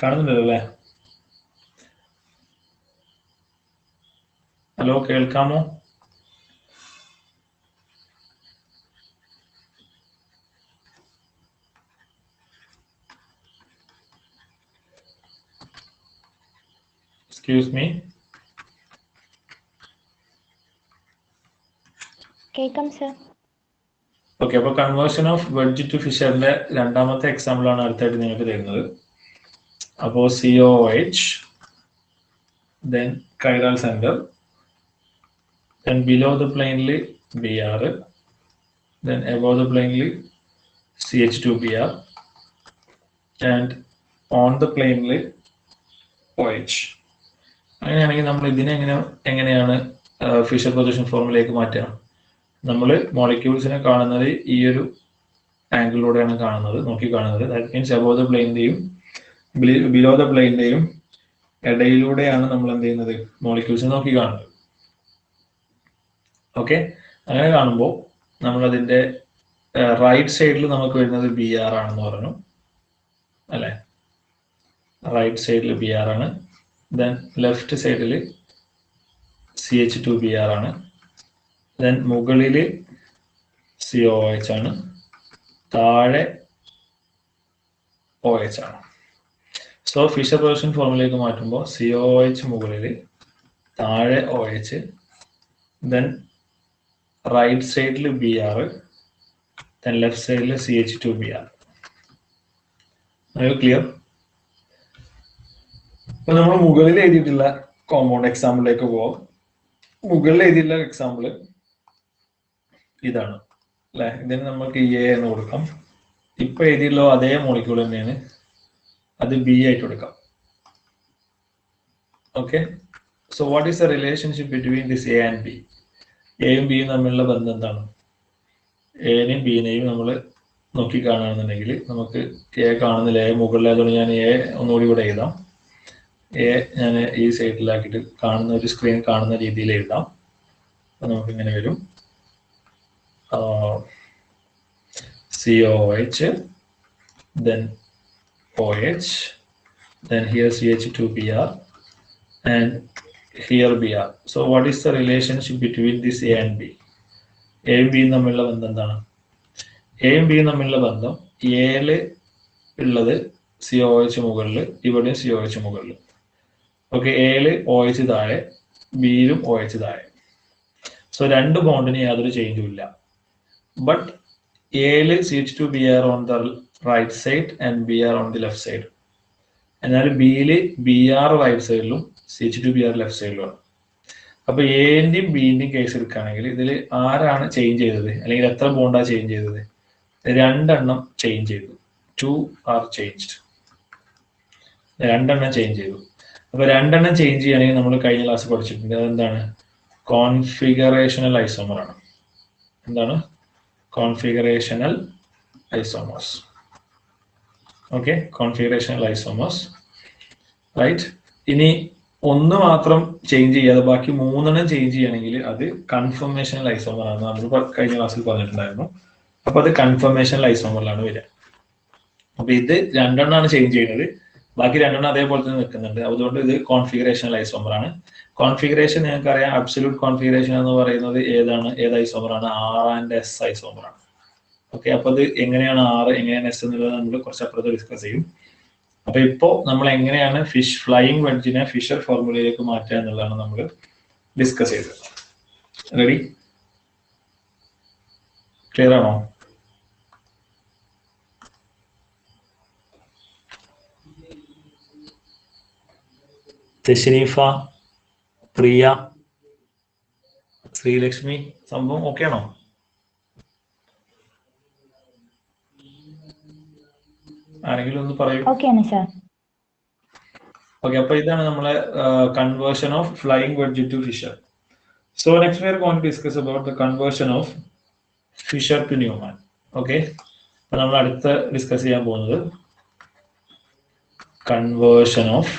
കാണുന്നുണ്ടല്ലോ അല്ലേ? ഹലോ, കേൾക്കാമോ? Excuse me. കേൾക്കാം സർ. ഓക്കെ, അപ്പോൾ കൺവേർഷൻ ഓഫ് വെഡ്ജ് ടു ഫിഷറിന്റെ രണ്ടാമത്തെ എക്സാമ്പിൾ ആണ് അടുത്തായിട്ട് നിങ്ങൾക്ക് തരുന്നത്. അപ്പോൾ COH, then chiral center, then below the plainly Br, then above the plainly CH2Br, and on the plainly OH. അങ്ങനെയാണെങ്കിൽ നമ്മൾ ഇതിനെ എങ്ങനെയാണ് ഫിഷർ പൊസിഷൻ ഫോർമുലയിലേക്ക് മാറ്റുക? നമ്മൾ മോളിക്യൂൾസിനെ കാണുന്നത് ഈ ഒരു ആംഗിളിലൂടെയാണ് നോക്കി കാണുന്നത്. ദാറ്റ് മീൻസ് അബോവ് ദ പ്ലെയിൻ്റെയും ബിലോ ദ പ്ലെയിൻ്റെയും ഇടയിലൂടെയാണ് നമ്മൾ എന്ത് ചെയ്യുന്നത്? മോളിക്യൂൾസിനെ നോക്കി കാണുന്നത്. ഓക്കെ, അങ്ങനെ കാണുമ്പോൾ നമ്മളതിൻ്റെ റൈറ്റ് സൈഡിൽ നമുക്ക് വരുന്നത് Br ആണെന്ന് പറഞ്ഞു അല്ലേ? റൈറ്റ് സൈഡിൽ Br ആണ്. ദെൻ ലെഫ്റ്റ് സൈഡിൽ CH2Br ആണ്. ദെൻ മുകളിൽ COH ആണ്, താഴെ OH ആണ്. സോ ഫിഷർ പൊസിഷൻ ഫോർമുലയിലേക്ക് മാറ്റുമ്പോൾ COH മുകളിൽ, താഴെ OH, ദെൻ റൈറ്റ് സൈഡിൽ Br, ദെൻ ലെഫ്റ്റ് സൈഡിൽ CH2Br. ക്ലിയർ? ഇപ്പൊ നമ്മൾ മുകളിൽ എഴുതിയിട്ടുള്ള കോമ്പൗണ്ട് എക്സാമ്പിളിലേക്ക് പോവാം. മുകളിൽ എഴുതിയിട്ടുള്ള എക്സാമ്പിൾ ഇതാണ് അല്ലെ? ഇതിന് നമുക്ക് A എന്ന് കൊടുക്കാം. ഇപ്പൊ എഴുതിയുള്ള അതേ മോളിക്യൂൾ തന്നെയാണ്, അത് B ആയിട്ട് കൊടുക്കാം. Okay, so what is the relationship between this A and B? എയും ബിയും തമ്മിലുള്ള ബന്ധം എന്താണ്? എനെയും ബിനെയും നമ്മൾ നോക്കി കാണുകയാണെന്നുണ്ടെങ്കിൽ നമുക്ക് A കാണുന്നില്ല, A മുകളിലായതുകൊണ്ട് ഞാൻ A ഒന്നുകൂടി ഇവിടെ എഴുതാം. A ഞാൻ ഈ സൈഡിലാക്കിയിട്ട് കാണുന്ന ഒരു സ്ക്രീൻ കാണുന്ന രീതിയിൽ എഴുതാം. അപ്പൊ നമുക്ക് ഇങ്ങനെ വരും COH, then OH, then here CH2Br, and here Br. So what is the relationship between this A and B? A ഉം ബിയും തമ്മിലുള്ള ബന്ധം എന്താണ്? A ഉം ബിയും തമ്മിലുള്ള ബന്ധം, എയിൽ ഉള്ളത് COH മുകളിൽ, ഇവിടെയും COH മുകളിൽ. ഓക്കെ, എയിൽ OH താഴെ, ബിയിലും OH താഴെ. സോ രണ്ട് ബോണ്ടിന് യാതൊരു ചേഞ്ചും ഇല്ല. ബട്ട് എയിൽ CH2Br on the right side and Br on the left side. എന്നാൽ ബിയിൽ Br റൈറ്റ് സൈഡിലും CH2Br ലെഫ്റ്റ് സൈഡിലുമാണ്. അപ്പൊ എൻ്റെയും ബിന്റെയും കേസ് എടുക്കുകയാണെങ്കിൽ ഇതിൽ ആരാണ് ചേഞ്ച് ചെയ്തത്, അല്ലെങ്കിൽ എത്ര ബോണ്ടാ ചേഞ്ച് ചെയ്തത്? രണ്ടെണ്ണം ചേഞ്ച് ചെയ്തു. 2 ആർ ചേഞ്ച്ഡ്. രണ്ടെണ്ണം ചേഞ്ച് ചെയ്തു. അപ്പൊ രണ്ടെണ്ണം ചേഞ്ച് ചെയ്യുകയാണെങ്കിൽ നമ്മൾ കഴിഞ്ഞ ക്ലാസ് പഠിച്ചിട്ടുണ്ട്, അതെന്താണ്? കോൺഫിഗറേഷണൽ ഐസോമർ ആണ്. എന്താണ്? Configurational isomers. Okay, configurational isomers, right. ഇനി ഒന്ന് മാത്രം ചേഞ്ച് ചെയ്യാതെ ബാക്കി മൂന്നെണ്ണം ചേഞ്ച് ചെയ്യുകയാണെങ്കിൽ അത് കൺഫർമേഷണൽ ഐസോമർ ആണ്. നമ്മൾ കഴിഞ്ഞ ക്ലാസ്സിൽ പറഞ്ഞിട്ടുണ്ടായിരുന്നു. അപ്പൊ അത് കൺഫർമേഷണൽ ഐസോമറിലാണ് വരിക. അപ്പൊ ഇത് രണ്ടെണ്ണമാണ് ചേഞ്ച് ചെയ്യുന്നത്, ബാക്കി രണ്ടെണ്ണം അതേപോലെ തന്നെ നിൽക്കുന്നുണ്ട്. അതുകൊണ്ട് ഇത് കോൺഫിഗറേഷണൽ ഐസോമർ ആണ്. കോൺഫിഗറേഷൻ ഞങ്ങൾക്കറിയാം, അബ്സല്യൂട്ട് കോൺഫിഗറേഷൻ എന്ന് പറയുന്നത് ഏത് ഐസോമർ ആണ്? R&S ഐസോമർ ആണ്. ഓക്കെ, അപ്പൊ അത് എങ്ങനെയാണ് R, എങ്ങനെയാണ് S എന്നുള്ളത് നമ്മൾ കുറച്ച് അപ്പുറത്ത് ഡിസ്കസ് ചെയ്യും. അപ്പൊ ഇപ്പോ നമ്മൾ എങ്ങനെയാണ് ഫ്ലൈയിങ് വെഡ്ജിനെ ഫിഷർ ഫോർമുലയിലേക്ക് മാറ്റുക എന്നുള്ളതാണ് നമ്മൾ ഡിസ്കസ് ചെയ്തത്. റെഡി? ക്ലിയർ ആണോ? ഷരീഫ, പ്രിയ, ശ്രീലക്ഷ്മി, സംഭവം ഓക്കെ ആണോ? ആരെങ്കിലും ഒന്ന് പറയൂ. ഓക്കെ, അപ്പൊ ഇതാണ് നമ്മളെ conversion of flying wedge to Fischer. So next we are going to discuss about the conversion of Fischer to Newman. Okay, അപ്പൊ നമ്മൾ അടുത്ത ഡിസ്കസ് ചെയ്യാൻ പോകുന്നത് conversion of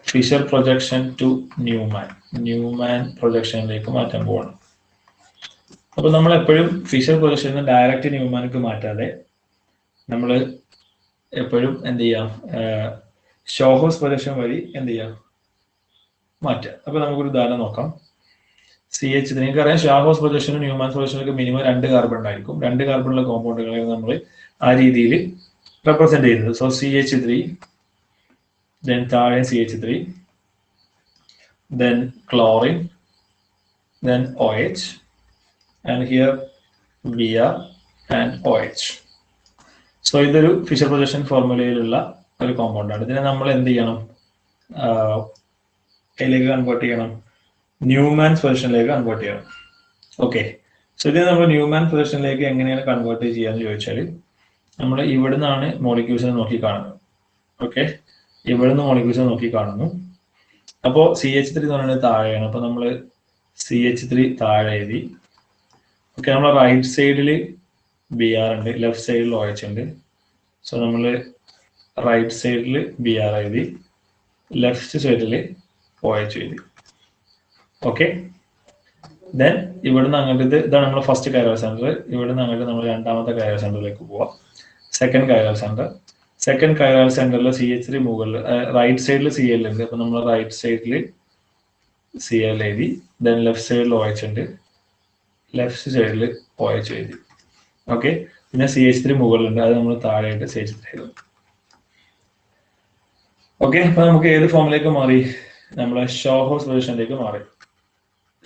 Fischer projection to Newman പ്രൊജക്ഷനിലേക്ക് മാറ്റാൻ പോകണം. അപ്പൊ നമ്മൾ എപ്പോഴും ഫിഷർ പ്രൊജക്ഷനിൽ ഡയറക്റ്റ് ന്യൂമാനിക്ക് മാറ്റാതെ നമ്മൾ എപ്പോഴും എന്ത് ചെയ്യാം, ഷോഹോസ് പ്രൊജക്ഷൻ വഴി എന്ത് ചെയ്യാം, മാറ്റുക. അപ്പൊ നമുക്കൊരു ഉദാഹരണം നോക്കാം. CH3 നിങ്ങൾക്കറിയാം, ഷാഹോസ് പ്രൊജക്ഷനും ന്യൂമാൻസ് പ്രൊജക്ഷനൊക്കെ മിനിമം 2 കാർബൺ ഉണ്ടായിരിക്കും. 2 കാർബണുള്ള കോമ്പൗണ്ടുകളെ നമ്മൾ ആ രീതിയിൽ റെപ്രസെന്റ് ചെയ്യുന്നത്. സോ CH3, then താഴെ CH3, then chlorine, then OH, and here Br and OH. So ഇതൊരു ഫിഷർ പ്രൊജക്ഷൻ ഫോർമുലയിലുള്ള ഒരു കോമ്പൗണ്ടാണ്. ഇതിനെ നമ്മൾ എന്ത് ചെയ്യണം, ഇതിലേക്ക് കൺവേർട്ട് ചെയ്യണം, ന്യൂമാൻസ് പൊസിഷനിലേക്ക് കൺവേർട്ട് ചെയ്യണം. ഓക്കെ, സോ ഇതിനെ നമ്മൾ ന്യൂമാൻ പൊസിഷനിലേക്ക് എങ്ങനെയാണ് കൺവേർട്ട് ചെയ്യാന്ന് ചോദിച്ചാൽ, നമ്മൾ ഇവിടെ നിന്നാണ് മോളിക്യൂൾസിനെ നോക്കി കാണുന്നത്. ഓക്കെ, ഇവിടെ നിന്ന് മോളിക്യൂൾസിനെ നോക്കി കാണുന്നു. അപ്പോൾ CH3 എന്ന് പറയുന്നത് താഴെയാണ്. അപ്പോൾ നമ്മൾ CH3 താഴെ എഴുതി. ഓക്കെ, നമ്മൾ റൈറ്റ് സൈഡിൽ Br ഉണ്ട്, ലെഫ്റ്റ് സൈഡിൽ OH ഉണ്ട്. സോ നമ്മൾ റൈറ്റ് സൈഡിൽ Br എഴുതി, ലെഫ്റ്റ് സൈഡിൽ OH എഴുതി. ഓക്കെ, ദെൻ ഇവിടുന്ന് അങ്ങോട്ട് ഇതാണ് നമ്മൾ ഫസ്റ്റ് കൈറൽ സെന്റർ. ഇവിടുന്ന് അങ്ങോട്ട് നമ്മൾ രണ്ടാമത്തെ കൈറൽ സെന്ററിലേക്ക് പോവാം. Second chiral centre. Second chiral സെന്ററിൽ CH3 മുകളിൽ റൈറ്റ് സൈഡിൽ Cl ഉണ്ട്. അപ്പൊ നമ്മൾ റൈറ്റ് സൈഡിൽ Cl എഴുതി, ദെൻ ലെഫ്റ്റ് സൈഡിൽ OH ഉണ്ട്, ലെഫ്റ്റ് സൈഡിൽ OH എഴുതി. ഓക്കെ, പിന്നെ CH3 മുകളിലുണ്ട്, അത് നമ്മൾ താഴെയായിട്ട് CH3 എഴുതും. ഓക്കെ, അപ്പൊ നമുക്ക് ഏത് ഫോമിലേക്ക് മാറി, നമ്മളെ ഷോഹോസ് പൊസിഷനിലേക്ക് മാറി.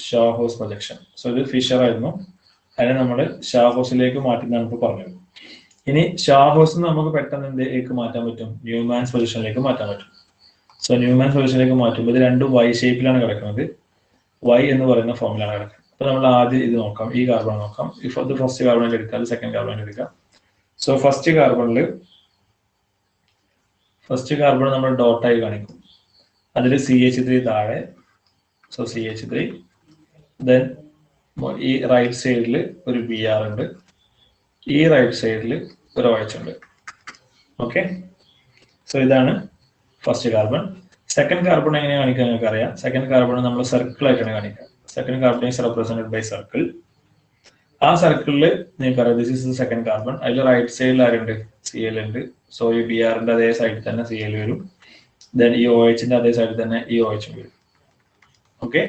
ഷാഹോസ് പ്രൊജക്ഷൻ. സോ ഇത് ഫിഷർ ആയിരുന്നു, അതിനെ നമ്മൾ ഷാഹോസിലേക്ക് മാറ്റുന്നതാണ് ഇപ്പോൾ പറഞ്ഞത്. ഇനി ഷാഹോസ് നമുക്ക് പെട്ടെന്ന് എന്തിലേക്ക് മാറ്റാൻ പറ്റും, ന്യൂമാൻസ് പൊസിഷനിലേക്ക് മാറ്റാൻ പറ്റും. സോ ന്യൂമാൻസ് പൊസിഷനിലേക്ക് മാറ്റുമ്പോൾ ഇത് രണ്ടും Y ഷേപ്പിലാണ് കിടക്കുന്നത്. Y എന്ന് പറയുന്ന ഫോമിലാണ് കിടക്കുന്നത്. അപ്പൊ നമ്മൾ ആദ്യം ഇത് നോക്കാം, ഈ കാർബൺ നോക്കാം. ഇത് ഫസ്റ്റ് കാർബണിൽ എടുക്കാം, അത് സെക്കൻഡ് കാർബണിൽ എടുക്കാം. സോ ഫസ്റ്റ് കാർബൺ നമ്മൾ ഡോട്ടായി കാണിക്കും. അതിൽ CH3 താഴെ, സോ CH3. ദെൻ ഈ റൈറ്റ് സൈഡിൽ ഒരു Br ഉണ്ട്, ഈ റൈറ്റ് സൈഡിൽ ഒരു OH ഉണ്ട്. ഓക്കെ, സോ ഇതാണ് ഫസ്റ്റ് കാർബൺ. സെക്കൻഡ് കാർബൺ എങ്ങനെ കാണിക്കാൻ നിങ്ങൾക്ക് അറിയാം. സെക്കൻഡ് കാർബൺ നമ്മൾ സർക്കിൾ ആയിട്ടാണ് കാണിക്കുക. Second carbon is represented by circle. ആ സർക്കിളിൽ നിങ്ങൾക്ക് അറിയാം, this is the second carbon. അതിൽ റൈറ്റ് സൈഡിൽ ആരുണ്ട്, Cl ഉണ്ട്. സോ ഈ Brന്റെ അതേ സൈഡിൽ തന്നെ Cl വരും. ദെൻ ഈ OHന്റെ അതേ സൈഡിൽ തന്നെ ഈ OH വരും. ഓക്കെ,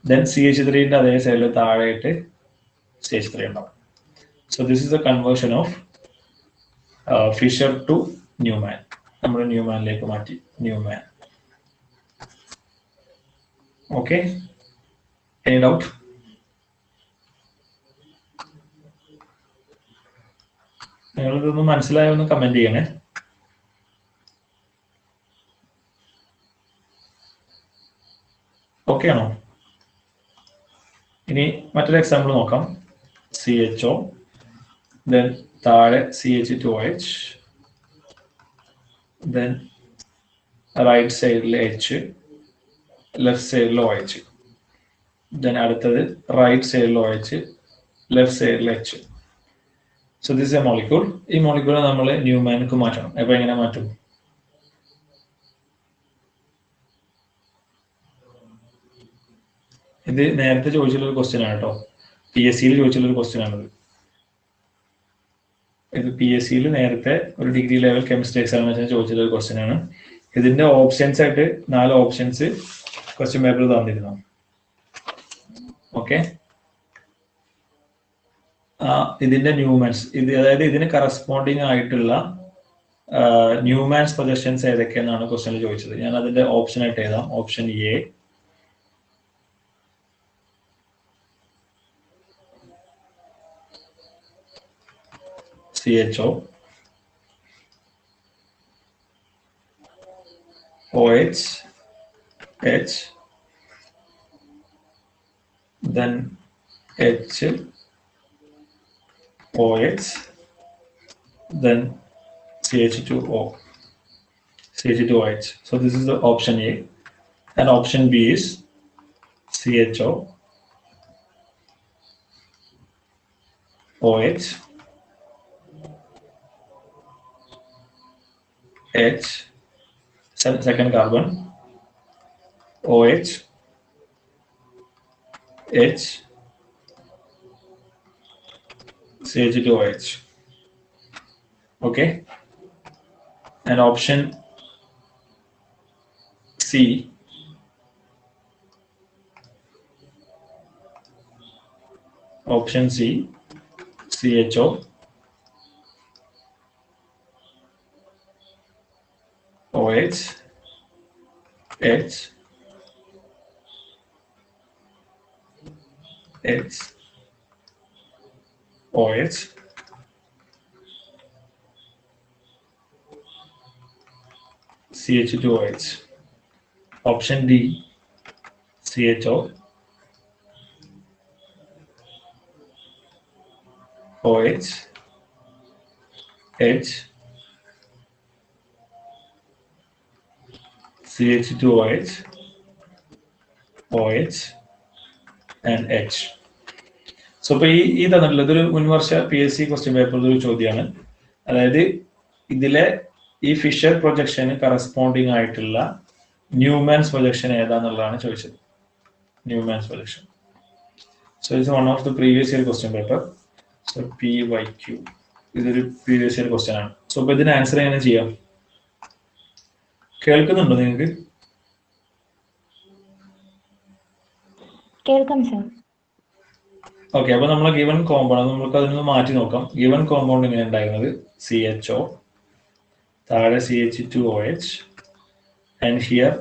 then CH3 അതേ സൈഡിൽ താഴെയായിട്ട് CH3 ഉണ്ടാവും. So this is the conversion of Fischer to Newman. നമ്മൾ ന്യൂമാനിലേക്ക് മാറ്റി, ന്യൂമാൻ. Okay, any doubt? നിങ്ങളിതൊന്ന് മനസ്സിലായോ എന്ന് കമന്റ് ചെയ്യണേ. ഓക്കെ ആണോ? ഇനി മറ്റൊരു എക്സാമ്പിൾ നോക്കാം. CHO, then താഴെ CH2OH, then റൈറ്റ് സൈഡിൽ H, ലെഫ്റ്റ് സൈഡിൽ OH, then അടുത്തത് റൈറ്റ് സൈഡിൽ OH, ലെഫ്റ്റ് സൈഡിൽ H. So this A molecule. ഈ മോളിക്യൂളെ നമ്മൾ ന്യൂമാനിക്ക് മാറ്റണം. അപ്പൊ എങ്ങനെ മാറ്റും? ഇത് നേരത്തെ ചോദിച്ചിട്ടുള്ള ക്വസ്റ്റ്യൻ ആണ് കേട്ടോ, PSCയിൽ ചോദിച്ചിട്ടുള്ള ക്വസ്റ്റ്യൻ ആണിത്. ഇത് PSCയിൽ നേരത്തെ ഒരു ഡിഗ്രി ലെവൽ കെമിസ്ട്രി എക്സാമിനേഷൻ ചോദിച്ചിട്ടുള്ള ക്വസ്റ്റ്യൻ ആണ്. ഇതിന്റെ ഓപ്ഷൻസ് ആയിട്ട് 4 ഓപ്ഷൻസ് ക്വസ്റ്റ്യൻ പേപ്പർ തന്നിരുന്നു. ഓക്കെ, ഇതിന്റെ ന്യൂമാൻസ്, ഇത് അതായത് ഇതിന് കറസ്പോണ്ടിങ് ആയിട്ടുള്ള ന്യൂമാൻസ് പ്രൊജക്ഷൻസ് ഏതൊക്കെയെന്നാണ് ക്വസ്റ്റ്യനിൽ ചോദിച്ചത്. ഞാൻ അതിന്റെ ഓപ്ഷൻ ആയിട്ട് എഴുതാം. Option A, CHO, OH, H, then H, OH, then CH2O, CH2OH. So this is the option A, and option B is CHO, OH, H, second carbon, OH, H, CH2OH. Okay. and option C CHO OH H OH CH2OH. Option D CHO OH H CH2OH OH and H. So ഇപ്പൊ ഈ തന്നിട്ടുള്ള ഇതൊരു മുൻവർഷ PSC question പേപ്പറിൽ ഒരു ചോദ്യമാണ്. അതായത് ഇതിലെ ഈ ഫിഷർ പ്രൊജക്ഷന് കറസ്പോണ്ടിങ് ആയിട്ടുള്ള ന്യൂമാൻസ് പ്രൊജക്ഷൻ ഏതാന്നുള്ളതാണ് ചോദിച്ചത്. Newman's projection. So it's one of the previous year question paper. So PYQ ഇതൊരു പ്രീവിയസ് ഇയർ ക്വസ്റ്റ്യൻ ആണ്. സോ ഇപ്പൊ ഇതിന് ആൻസർ എങ്ങനെ ചെയ്യാം? കേൾക്കുന്നുണ്ടോ നിങ്ങൾക്ക്? കേൾക്കാം സർ. ഓക്കെ, അപ്പൊ നമ്മൾ ഗിവൺ കോമ്പൗണ്ട് നമുക്ക് അതിൽ നിന്ന് മാറ്റി നോക്കാം. ഗിവൺ കോമ്പൗണ്ട് ഇങ്ങനെ ഉണ്ടായിരുന്നത് CHO, താഴെ CH2OH ആൻഡ് ഹിയർ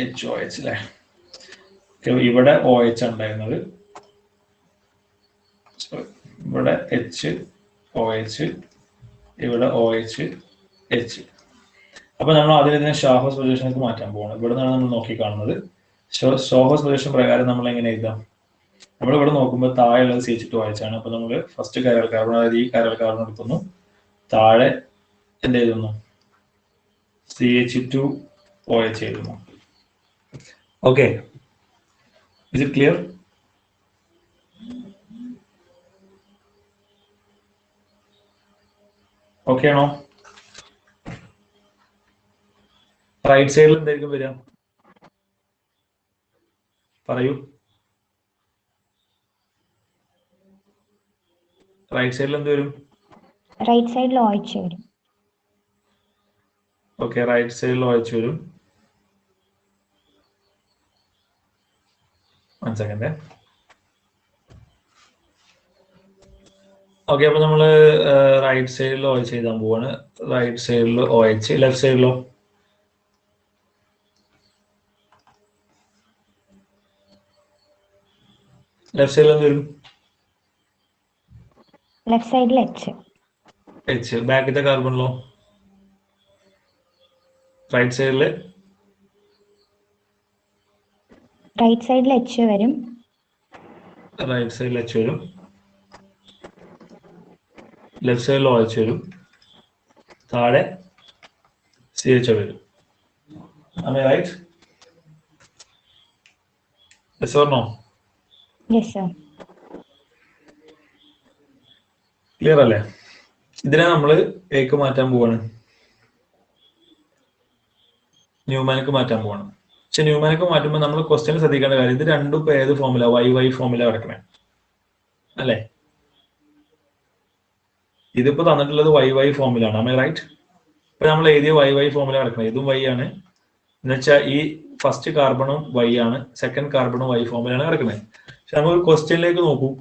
HOH അല്ലേ. ഇവിടെ OH ഉണ്ടായിരുന്നത്, ഇവിടെ HOH, ഇവിടെ OH H. അപ്പൊ നമ്മൾ അതിനെ ഷാഹോസ് പൊസിഷനിലേക്ക് മാറ്റാൻ പോകണം. ഇവിടെ നിന്നാണ് നമ്മൾ നോക്കി കാണുന്നത്. ഷോഹോസ് പൊസിഷൻ പ്രകാരം നമ്മൾ എങ്ങനെ എഴുതാം? നമ്മൾ ഇവിടെ നോക്കുമ്പോൾ താഴെയുള്ളത് CH2OH ആണ്. അപ്പൊ നമ്മൾ ഫസ്റ്റ് കൈറൽ കാർബൺ, അതായത് ഈ കൈറൽ കാർബൺ എടുക്കുന്നു, താഴെ എന്ത് എഴുതുന്നു? CH2OH എഴുതുന്നു. Okay, is it clear? Okay ആണോ? റൈറ്റ് സൈഡിൽ എന്തായിരിക്കും വരിക? പറയൂ. റൈറ്റ് സൈഡിൽ എന്ത് വരും? റൈറ്റ് സൈഡിൽ OH വരും. ഓക്കെ, റൈറ്റ് സൈഡിൽ OH വരും. One second. ഓക്കെ, അപ്പൊ നമ്മള് റൈറ്റ് സൈഡിൽ OH എഴുതാൻ പോവാണ്. റൈറ്റ് സൈഡിൽ OH, ലെഫ്റ്റ് സൈഡിലോ? ലെഫ്റ്റ് സൈഡിൽ എന്ത് വരും? ലെഫ്റ്റ് സൈഡിൽ H. ബാക്കിത്തെ കാർബണിലോ? റൈറ്റ് സൈഡില് റൈറ്റ് സൈഡിൽ H വരും. റൈറ്റ് സൈഡിൽ H വരും. ലെഫ്റ്റ് സൈഡിൽ OH വരും. താഴെ CH വരും. Am I right? Yes or no? Yes sir. Clear അല്ലേ? ഇതിനെ നമ്മൾ ഏക്ക് മാറ്റാൻ പോവാണ്, ന്യൂമാനിക്ക് മാറ്റാൻ പോവാണ്. പക്ഷെ ന്യൂമാനിക്ക് മാറ്റുമ്പോൾ നമ്മൾ ക്വസ്റ്റ്യൻ ശ്രദ്ധിക്കേണ്ട കാര്യം, ഇത് രണ്ടും ഇപ്പൊ ഏത് ഫോമില? YY ഫോമില കിടക്കണേ അല്ലേ? ഇതിപ്പോ തന്നിട്ടുള്ളത് YY ഫോമിലാണ്. Am I right? ഇപ്പൊ നമ്മൾ എഴുതിയ YY ഫോമില കിടക്കണേ, ഇതും Y ആണ്. എന്നുവെച്ചാൽ ഈ ഫസ്റ്റ് കാർബണും Y ആണ്, സെക്കൻഡ് കാർബണും Y ഫോമിലാണ് കിടക്കുന്നത്. പക്ഷെ നമ്മൾ ക്വസ്റ്റ്യനിലേക്ക് നോക്കൂ,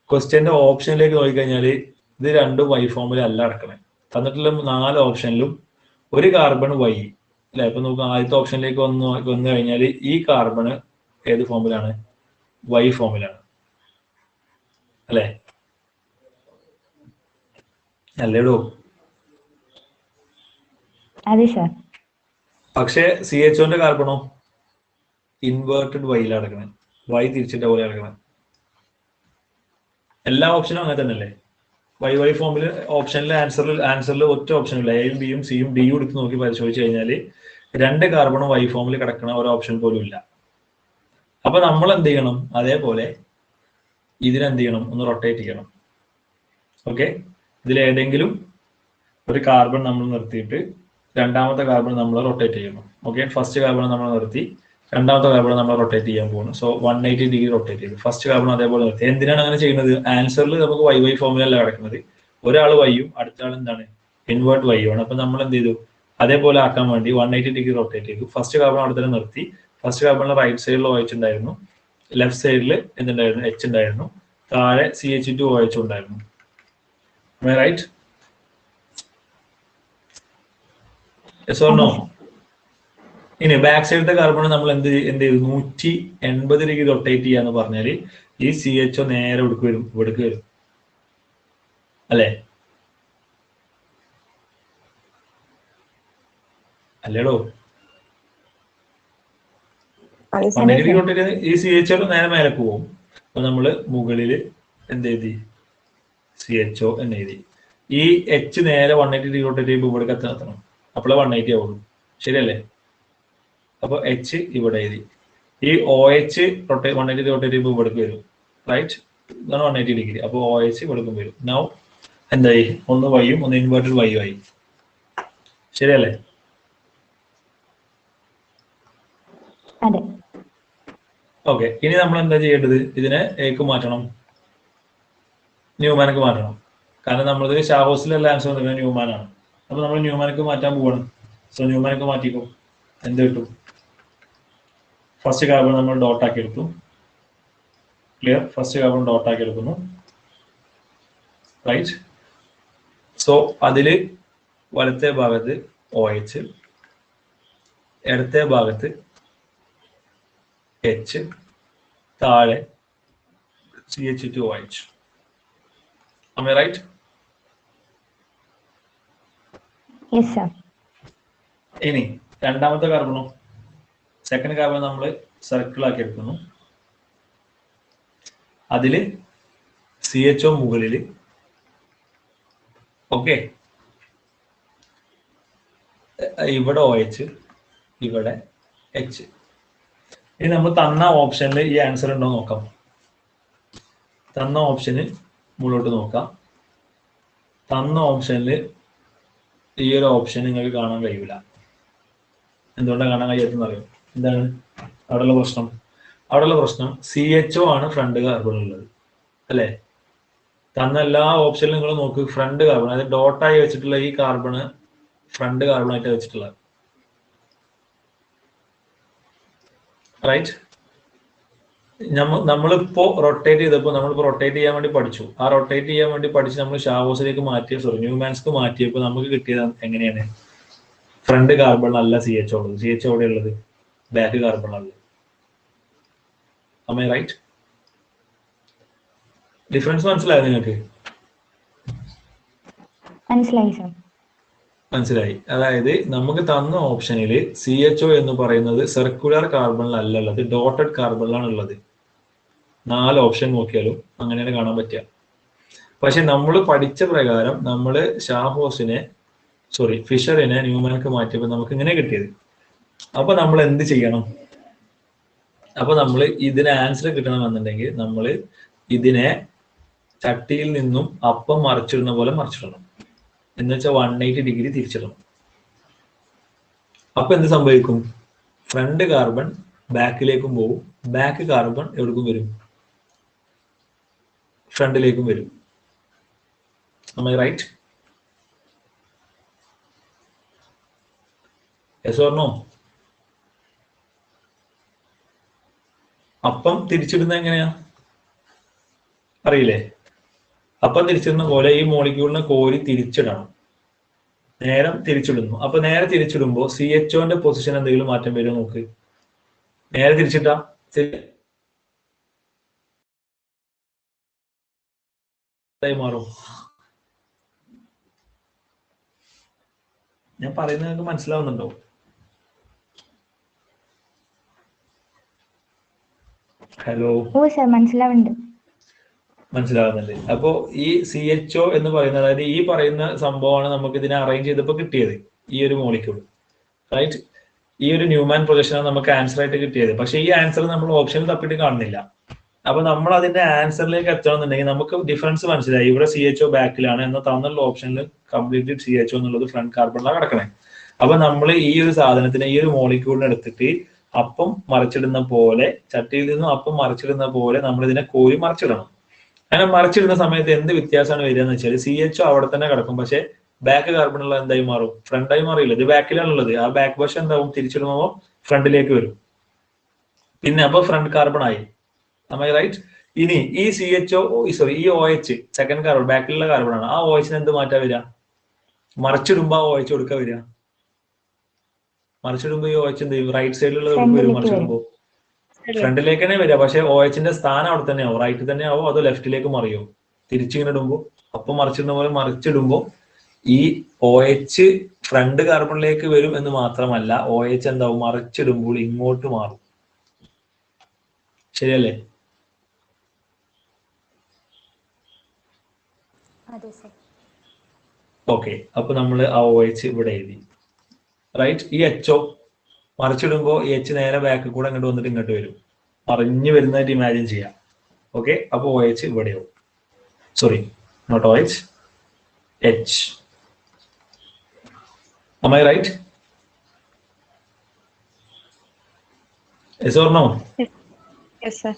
ക്വസ്റ്റ്യന്റെ ഓപ്ഷനിലേക്ക് നോക്കിക്കഴിഞ്ഞാല് ഇത് രണ്ടും Y ഫോമില അല്ല കിടക്കണേ. തന്നിട്ടുള്ള 4 ഓപ്ഷനിലും ഒരു കാർബൺ Y അല്ലെ? ഇപ്പൊ നമുക്ക് ആദ്യത്തെ ഓപ്ഷനിലേക്ക് വന്നു കഴിഞ്ഞാൽ ഈ കാർബണ് ഏത് ഫോമിലാണ്? Y ഫോമിലാണ് അല്ലെ? അല്ലേടോ? അതെ സർ. പക്ഷെ CHOന്റെ കാർബണോ ഇൻവേർട്ടഡ് വൈയിലാണ് കിടക്കുന്നത്, Y തിരിച്ചിട്ട പോലെ കിടക്കുന്നത്. എല്ലാ ഓപ്ഷനും അങ്ങനെ തന്നെ അല്ലേ? YY ഫോമിൽ ഓപ്ഷനിലെ ആൻസറിൽ ഒറ്റ ഓപ്ഷനില്ല. എയും ബിയും സിയും ഡിയും എടുത്ത് നോക്കി പരിശോധിച്ച് കഴിഞ്ഞാൽ 2 കാർബണും Y ഫോമിൽ കിടക്കണ ഒരു ഓപ്ഷൻ പോലും ഇല്ല. അപ്പൊ നമ്മൾ എന്ത് ചെയ്യണം? അതേപോലെ ഇതിനെന്ത് ചെയ്യണം? ഒന്ന് റൊട്ടേറ്റ് ചെയ്യണം. ഓക്കെ, ഇതിലേതെങ്കിലും ഒരു കാർബൺ നമ്മൾ നിർത്തിയിട്ട് രണ്ടാമത്തെ കാർബൺ നമ്മൾ റൊട്ടേറ്റ് ചെയ്യണം. ഓക്കെ, ഫസ്റ്റ് കാർബൺ നമ്മൾ നിർത്തി, രണ്ടാമത്തെ കാർബൺ നമ്മൾ റൊട്ടേറ്റ് ചെയ്യാൻ പോകുന്നു. സോ 180 ഡിഗ്രി റൊട്ടേറ്റ് ചെയ്തു. ഫസ്റ്റ് കാർബൺ അതേപോലെ നിർത്തി. എന്തിനാണ് അങ്ങനെ ചെയ്യുന്നത്? ആൻസറിൽ നമുക്ക് YY ഫോമിലല്ല കിടക്കുന്നത്, ഒരാൾ വൈയും അടുത്ത ആൾ എന്താണ് ഇൻവേർട്ട് വൈയും ആണ്. അപ്പൊ നമ്മൾ എന്ത് ചെയ്തു, അതേപോലെ ആക്കാൻ വേണ്ടി 180 ഡിഗ്രി റൊട്ടേറ്റ് ചെയ്തു. ഫസ്റ്റ് കാർബൺ അവിടെ തന്നെ നിർത്തി. ഫസ്റ്റ് കാർബണിലെ റൈറ്റ് സൈഡിൽ OH ഉണ്ടായിരുന്നു, ലെഫ്റ്റ് സൈഡിൽ എന്തുണ്ടായിരുന്നു, H ഉണ്ടായിരുന്നു, താഴെ CH2 OH ഉണ്ടായിരുന്നു. റൈറ്റ്? Yes or no? ഇനി ബാക്ക് സൈഡിലത്തെ കാർബൺ നമ്മൾ എന്ത് ചെയ്തു, 180 ഡിഗ്രി റൊട്ടേറ്റ് ചെയ്യാന്ന് പറഞ്ഞാൽ ഈ CHO നേരെ ഇവിടേക്ക് വരും അല്ലേ? അല്ലേടോ? 180 ഡിഗ്രി റൊട്ടേറ്റ് ഈ CHO നേരെ മേലെ പോകും. അപ്പൊ നമ്മള് മുകളില് എന്ത് എഴുതി, CHO എന്ന് എഴുതി. ഈ H നേരെ 180 ഡിഗ്രി റൊട്ടേറ്റ് ചെയ്യുമ്പോൾ ഇവിടേക്ക് എത്തണം, അപ്പോഴേ 180 ആവുള്ളൂ. ശരിയല്ലേ? അപ്പൊ H ഇവിടെ എഴുതി. ഈ OH 180 ഡിഗ്രി റൊട്ടേറ്റ് ചെയ്യുമ്പോൾ ഇവിടേക്ക് വരും. റൈറ്റ്? ഇതാണ് 180 ഡിഗ്രി. അപ്പൊ OH ഇവിടേക്കും വരും. നൗ എന്തായി, ഒന്ന് വൈയും ഒന്ന് ഇൻവേർട്ടഡ് വൈയും ആയി. ശരിയല്ലേ? ഓക്കെ. ഇനി നമ്മൾ എന്താ ചെയ്യേണ്ടത്, ഇതിനെ ഏക്ക് മാറ്റണം, ന്യൂമാനക്ക് മാറ്റണം. കാരണം നമ്മളത് ഷാഹോസിലുള്ള ആൻസർ വന്നിരിക്കുന്നത് ന്യൂമാനാണ്. അപ്പൊ നമ്മൾ ന്യൂമാനക്ക് മാറ്റാൻ പോവാണ്. സോ ന്യൂമാനക്ക് മാറ്റിക്കോ. എന്ത് കിട്ടും? ഫസ്റ്റ് കാർബൺ നമ്മൾ ഡോട്ട് ആക്കി എടുത്തു. ക്ലിയർ? ഫസ്റ്റ് കാർബൺ ഡോട്ട് ആക്കി എടുക്കുന്നു. റൈറ്റ്? സോ അതില് വലത്തെ ഭാഗത്ത് OH, ഇടത്തെ ഭാഗത്ത് H, താഴെ CH2OH. Am I right? Yes, sir. ഇനി രണ്ടാമത്തെ കാർബണോ, സെക്കൻഡ് കാർബൺ നമ്മൾ സർക്കിൾ ആക്കി എടുക്കുന്നു. അതില് CHO മുകളില്. ഓക്കെ, ഇവിടെ OH, ഇവിടെ H. ഇനി നമ്മൾ തന്ന ഓപ്ഷനിൽ ഈ ആൻസർ ഉണ്ടോ നോക്കാം. തന്ന ഓപ്ഷന് മുകളിലോട്ട് നോക്കാം. തന്ന ഓപ്ഷനിൽ ഈ ഒരു ഓപ്ഷൻ നിങ്ങൾക്ക് കാണാൻ കഴിയില്ല. എന്തുകൊണ്ടാണ് കാണാൻ കഴിയാത്തെന്ന് അറിയാം? എന്താണ് അവിടെയുള്ള പ്രശ്നം? അവിടെയുള്ള പ്രശ്നം CHO ആണ് ഫ്രണ്ട് കാർബൺ ഉള്ളത് അല്ലേ? തന്ന എല്ലാ ഓപ്ഷനിലും നിങ്ങൾ നോക്ക്, ഫ്രണ്ട് കാർബൺ, അതായത് ഡോട്ടായി വെച്ചിട്ടുള്ള ഈ കാർബണ് ഫ്രണ്ട് കാർബൺ ആയിട്ട് വെച്ചിട്ടുള്ളത്. റൈറ്റ്? നമ്മളിപ്പോ റൊട്ടേറ്റ് ചെയ്തപ്പോൾ നമ്മളിപ്പോ റൊട്ടേറ്റ് ചെയ്യാൻ വേണ്ടി പഠിച്ചു. ആ റൊട്ടേറ്റ് ചെയ്യാൻ വേണ്ടി പഠിച്ച് നമ്മൾ ഷാവോസിലേക്ക് ന്യൂമാൻസ്ക്ക് മാറ്റിയപ്പോൾ നമുക്ക് കിട്ടിയത് എങ്ങനെയാണ്? ഫ്രണ്ട് കാർബണിലല്ല CHO ഉള്ളത്. CHO എവിടെ ഉള്ളത്? ബാക്ക് കാർബണിലുള്ളത്. Am I right? ഡിഫറൻസ് മനസ്സിലായോ നിങ്ങൾക്ക്? മനസ്സിലായി. അതായത് നമുക്ക് തന്ന ഓപ്ഷനിൽ CHO എന്ന് പറയുന്നത് സർക്കുലർ കാർബണിലല്ല ഉള്ളത്, ഡോട്ടഡ് കാർബണിലാണ് ഉള്ളത്. 4 ഓപ്ഷൻ നോക്കിയാലും അങ്ങനെയാണ് കാണാൻ പറ്റുക. പക്ഷെ നമ്മൾ പഠിച്ച പ്രകാരം നമ്മൾ ഫിഷറിനെ ന്യൂമാനക്ക് മാറ്റിയപ്പോൾ നമുക്ക് ഇങ്ങനെ കിട്ടിയത്. അപ്പൊ നമ്മൾ എന്ത് ചെയ്യണം? അപ്പൊ നമ്മൾ ഇതിന് ആൻസർ കിട്ടണമെന്നുണ്ടെങ്കിൽ നമ്മൾ ഇതിനെ ചട്ടിയിൽ നിന്നും അപ്പം മറിച്ചിടുന്ന പോലെ മറിച്ചിടണം. എന്ന് വെച്ചാൽ 180 ഡിഗ്രി തിരിച്ചിടണം. അപ്പൊ എന്ത് സംഭവിക്കും? ഫ്രണ്ട് കാർബൺ ബാക്കിലേക്കും പോകും, ബാക്ക് കാർബൺ എവിടേക്കും വരും? ഫ്രണ്ടിലേക്കും വരും. Am I right? Yes or no? അപ്പം തിരിച്ചിടുന്ന എങ്ങനെയാ അറിയില്ലേ? അപ്പം തിരിച്ചിടുന്ന പോലെ ഈ മോളിക്യൂളിനെ കോരി തിരിച്ചിടണം. നേരം തിരിച്ചിടുന്നു. അപ്പൊ നേരെ തിരിച്ചിടുമ്പോ CHOന്റെ പൊസിഷൻ എന്തെങ്കിലും മാറ്റം വരുമോ നോക്ക്. നേരെ തിരിച്ചിട്ടാ മാറും. ഞാൻ പറയുന്നത് നിങ്ങൾക്ക് മനസ്സിലാവുന്നുണ്ടോ? ഹലോ, മനസ്സിലാവുന്നുണ്ട്. അപ്പോ ഈ CHO എന്ന് പറയുന്നത്, അതായത് ഈ പറയുന്ന സംഭവമാണ് നമുക്ക് ഇതിനെ അറേഞ്ച് ചെയ്തപ്പോൾ കിട്ടിയത്, ഈ ഒരു മോളിക്യൂൾ. റൈറ്റ്? ഈ ഒരു ന്യൂമാൻ പ്രൊജക്ഷനാണ് നമുക്ക് ആൻസർ ആയിട്ട് കിട്ടിയത്. പക്ഷെ ഈ ആൻസർ നമ്മൾ ഓപ്ഷനിൽ തപ്പിട്ട് കാണുന്നില്ല. അപ്പൊ നമ്മൾ അതിന്റെ ആൻസറിലേക്ക് എത്തണമെന്നുണ്ടെങ്കിൽ നമുക്ക് ഡിഫറൻസ് മനസ്സിലായി. ഇവിടെ CHO ബാക്കിലാണ്, എന്നാൽ തന്നുള്ള ഓപ്ഷനിൽ കംപ്ലീറ്റ് CHO എന്നുള്ളത് ഫ്രണ്ട് കാർബണിലാണ് കിടക്കണേ. അപ്പൊ നമ്മൾ ഈ ഒരു സാധനത്തിന്, ഈ ഒരു മോളിക്യൂളിനെ എടുത്തിട്ട് അപ്പം മറിച്ചിടുന്ന പോലെ, ചട്ടിയിൽ നിന്നും അപ്പം മറിച്ചിടുന്ന പോലെ നമ്മൾ ഇതിനെ കോരി മറിച്ചിടണം. അങ്ങനെ മറിച്ചിടുന്ന സമയത്ത് എന്ത് വ്യത്യാസമാണ് വരിക എന്ന് വെച്ചാൽ CHO അവിടെ തന്നെ കിടക്കും, പക്ഷെ ബാക്ക് കാർബണുള്ള എന്തായി മാറും? ഫ്രണ്ടായി മാറിയില്ല. ഇത് ബാക്കിലാണുള്ളത്. ആ ബാക്ക് വശം എന്താവും? തിരിച്ചിടുമ്പോൾ ഫ്രണ്ടിലേക്ക് വരും. പിന്നെ അപ്പൊ ഫ്രണ്ട് കാർബൺ ആയി. റൈറ്റ്. ഇനി ഈ ഈ OH സെക്കൻഡ് കാർബൺ, ബാക്കിലുള്ള കാർബൺ ആണ്. ആ OH എന്ത് മാറ്റാ വരിക? മറിച്ചിടുമ്പോ ആ OH കൊടുക്ക വരിക. മറിച്ചിടുമ്പോ ഈ OH എന്ത് ചെയ്യും? റൈറ്റ് സൈഡിലുള്ള വരും. മറിച്ചിടുമ്പോ ഫ്രണ്ടിലേക്ക് തന്നെ വരിക, പക്ഷെ OHന്റെ സ്ഥാനം അവിടെ തന്നെ ആവും. റൈറ്റ് തന്നെ ആവോ അതോ ലെഫ്റ്റിലേക്ക് മറിയോ? തിരിച്ചിങ്ങനെ ഇടുമ്പോ, അപ്പൊ മറിച്ചിടുന്ന പോലെ മറിച്ചിടുമ്പോ ഈ OH ഫ്രണ്ട് കാർബണിലേക്ക് വരും എന്ന് മാത്രമല്ല, OH എന്താവും? മറിച്ചിടുമ്പോൾ ഇങ്ങോട്ട് മാറും. ശരിയല്ലേ? ഓക്കെ, അപ്പൊ നമ്മൾ ആ OH ഇവിടെ എഴുതി. റൈറ്റ്. ഈ HO മറിച്ചിടുമ്പോ ഈ H നേരെ ബാക്ക് കൂടെ അങ്ങോട്ട് വന്നിട്ട് ഇങ്ങോട്ട് വരും. മറിഞ്ഞു വരുന്നതായിട്ട് ഇമാജിൻ ചെയ്യാം. ഓക്കെ, അപ്പൊ OH ഇവിടെയോ, sorry not OH, H. Am I right? Yes or no? Yes, sir.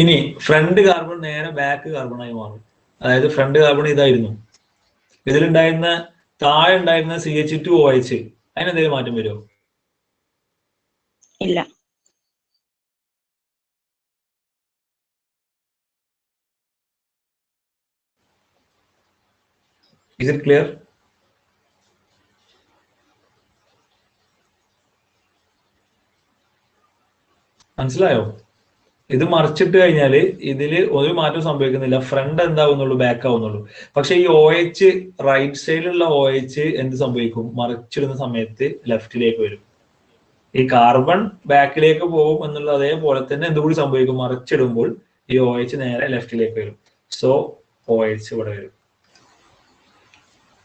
ഇനി ഫ്രണ്ട് കാർബൺ നേരെ ബാക്ക് കാർബണായി മാറും. അതായത് ഫ്രണ്ട് കാർബൺ ഇതായിരുന്നു, ഇതിലുണ്ടായിരുന്ന താഴെ ഉണ്ടായിരുന്ന CH2OH അതിനെന്തെങ്കിലും മാറ്റം വരുമോ? ഇല്ല. Is it clear? മനസ്സിലായോ? ഇത് മറിച്ചിട്ട് കഴിഞ്ഞാല് ഇതില് ഒരു മാറ്റം സംഭവിക്കുന്നില്ല. ഫ്രണ്ട് എന്താവുന്നുള്ളൂ? ബാക്ക് ആവുന്നുള്ളൂ. പക്ഷെ ഈ OH റൈറ്റ് സൈഡിലുള്ള OH എന്ത് സംഭവിക്കും? മറിച്ചിടുന്ന സമയത്ത് ലെഫ്റ്റിലേക്ക് വരും. ഈ കാർബൺ ബാക്കിലേക്ക് പോകും എന്നുള്ള അതേപോലെ തന്നെ എന്തുകൂടി സംഭവിക്കും? മറിച്ചിടുമ്പോൾ ഈ OH നേരെ ലെഫ്റ്റിലേക്ക് വരും. സോ OH ഇവിടെ വരും.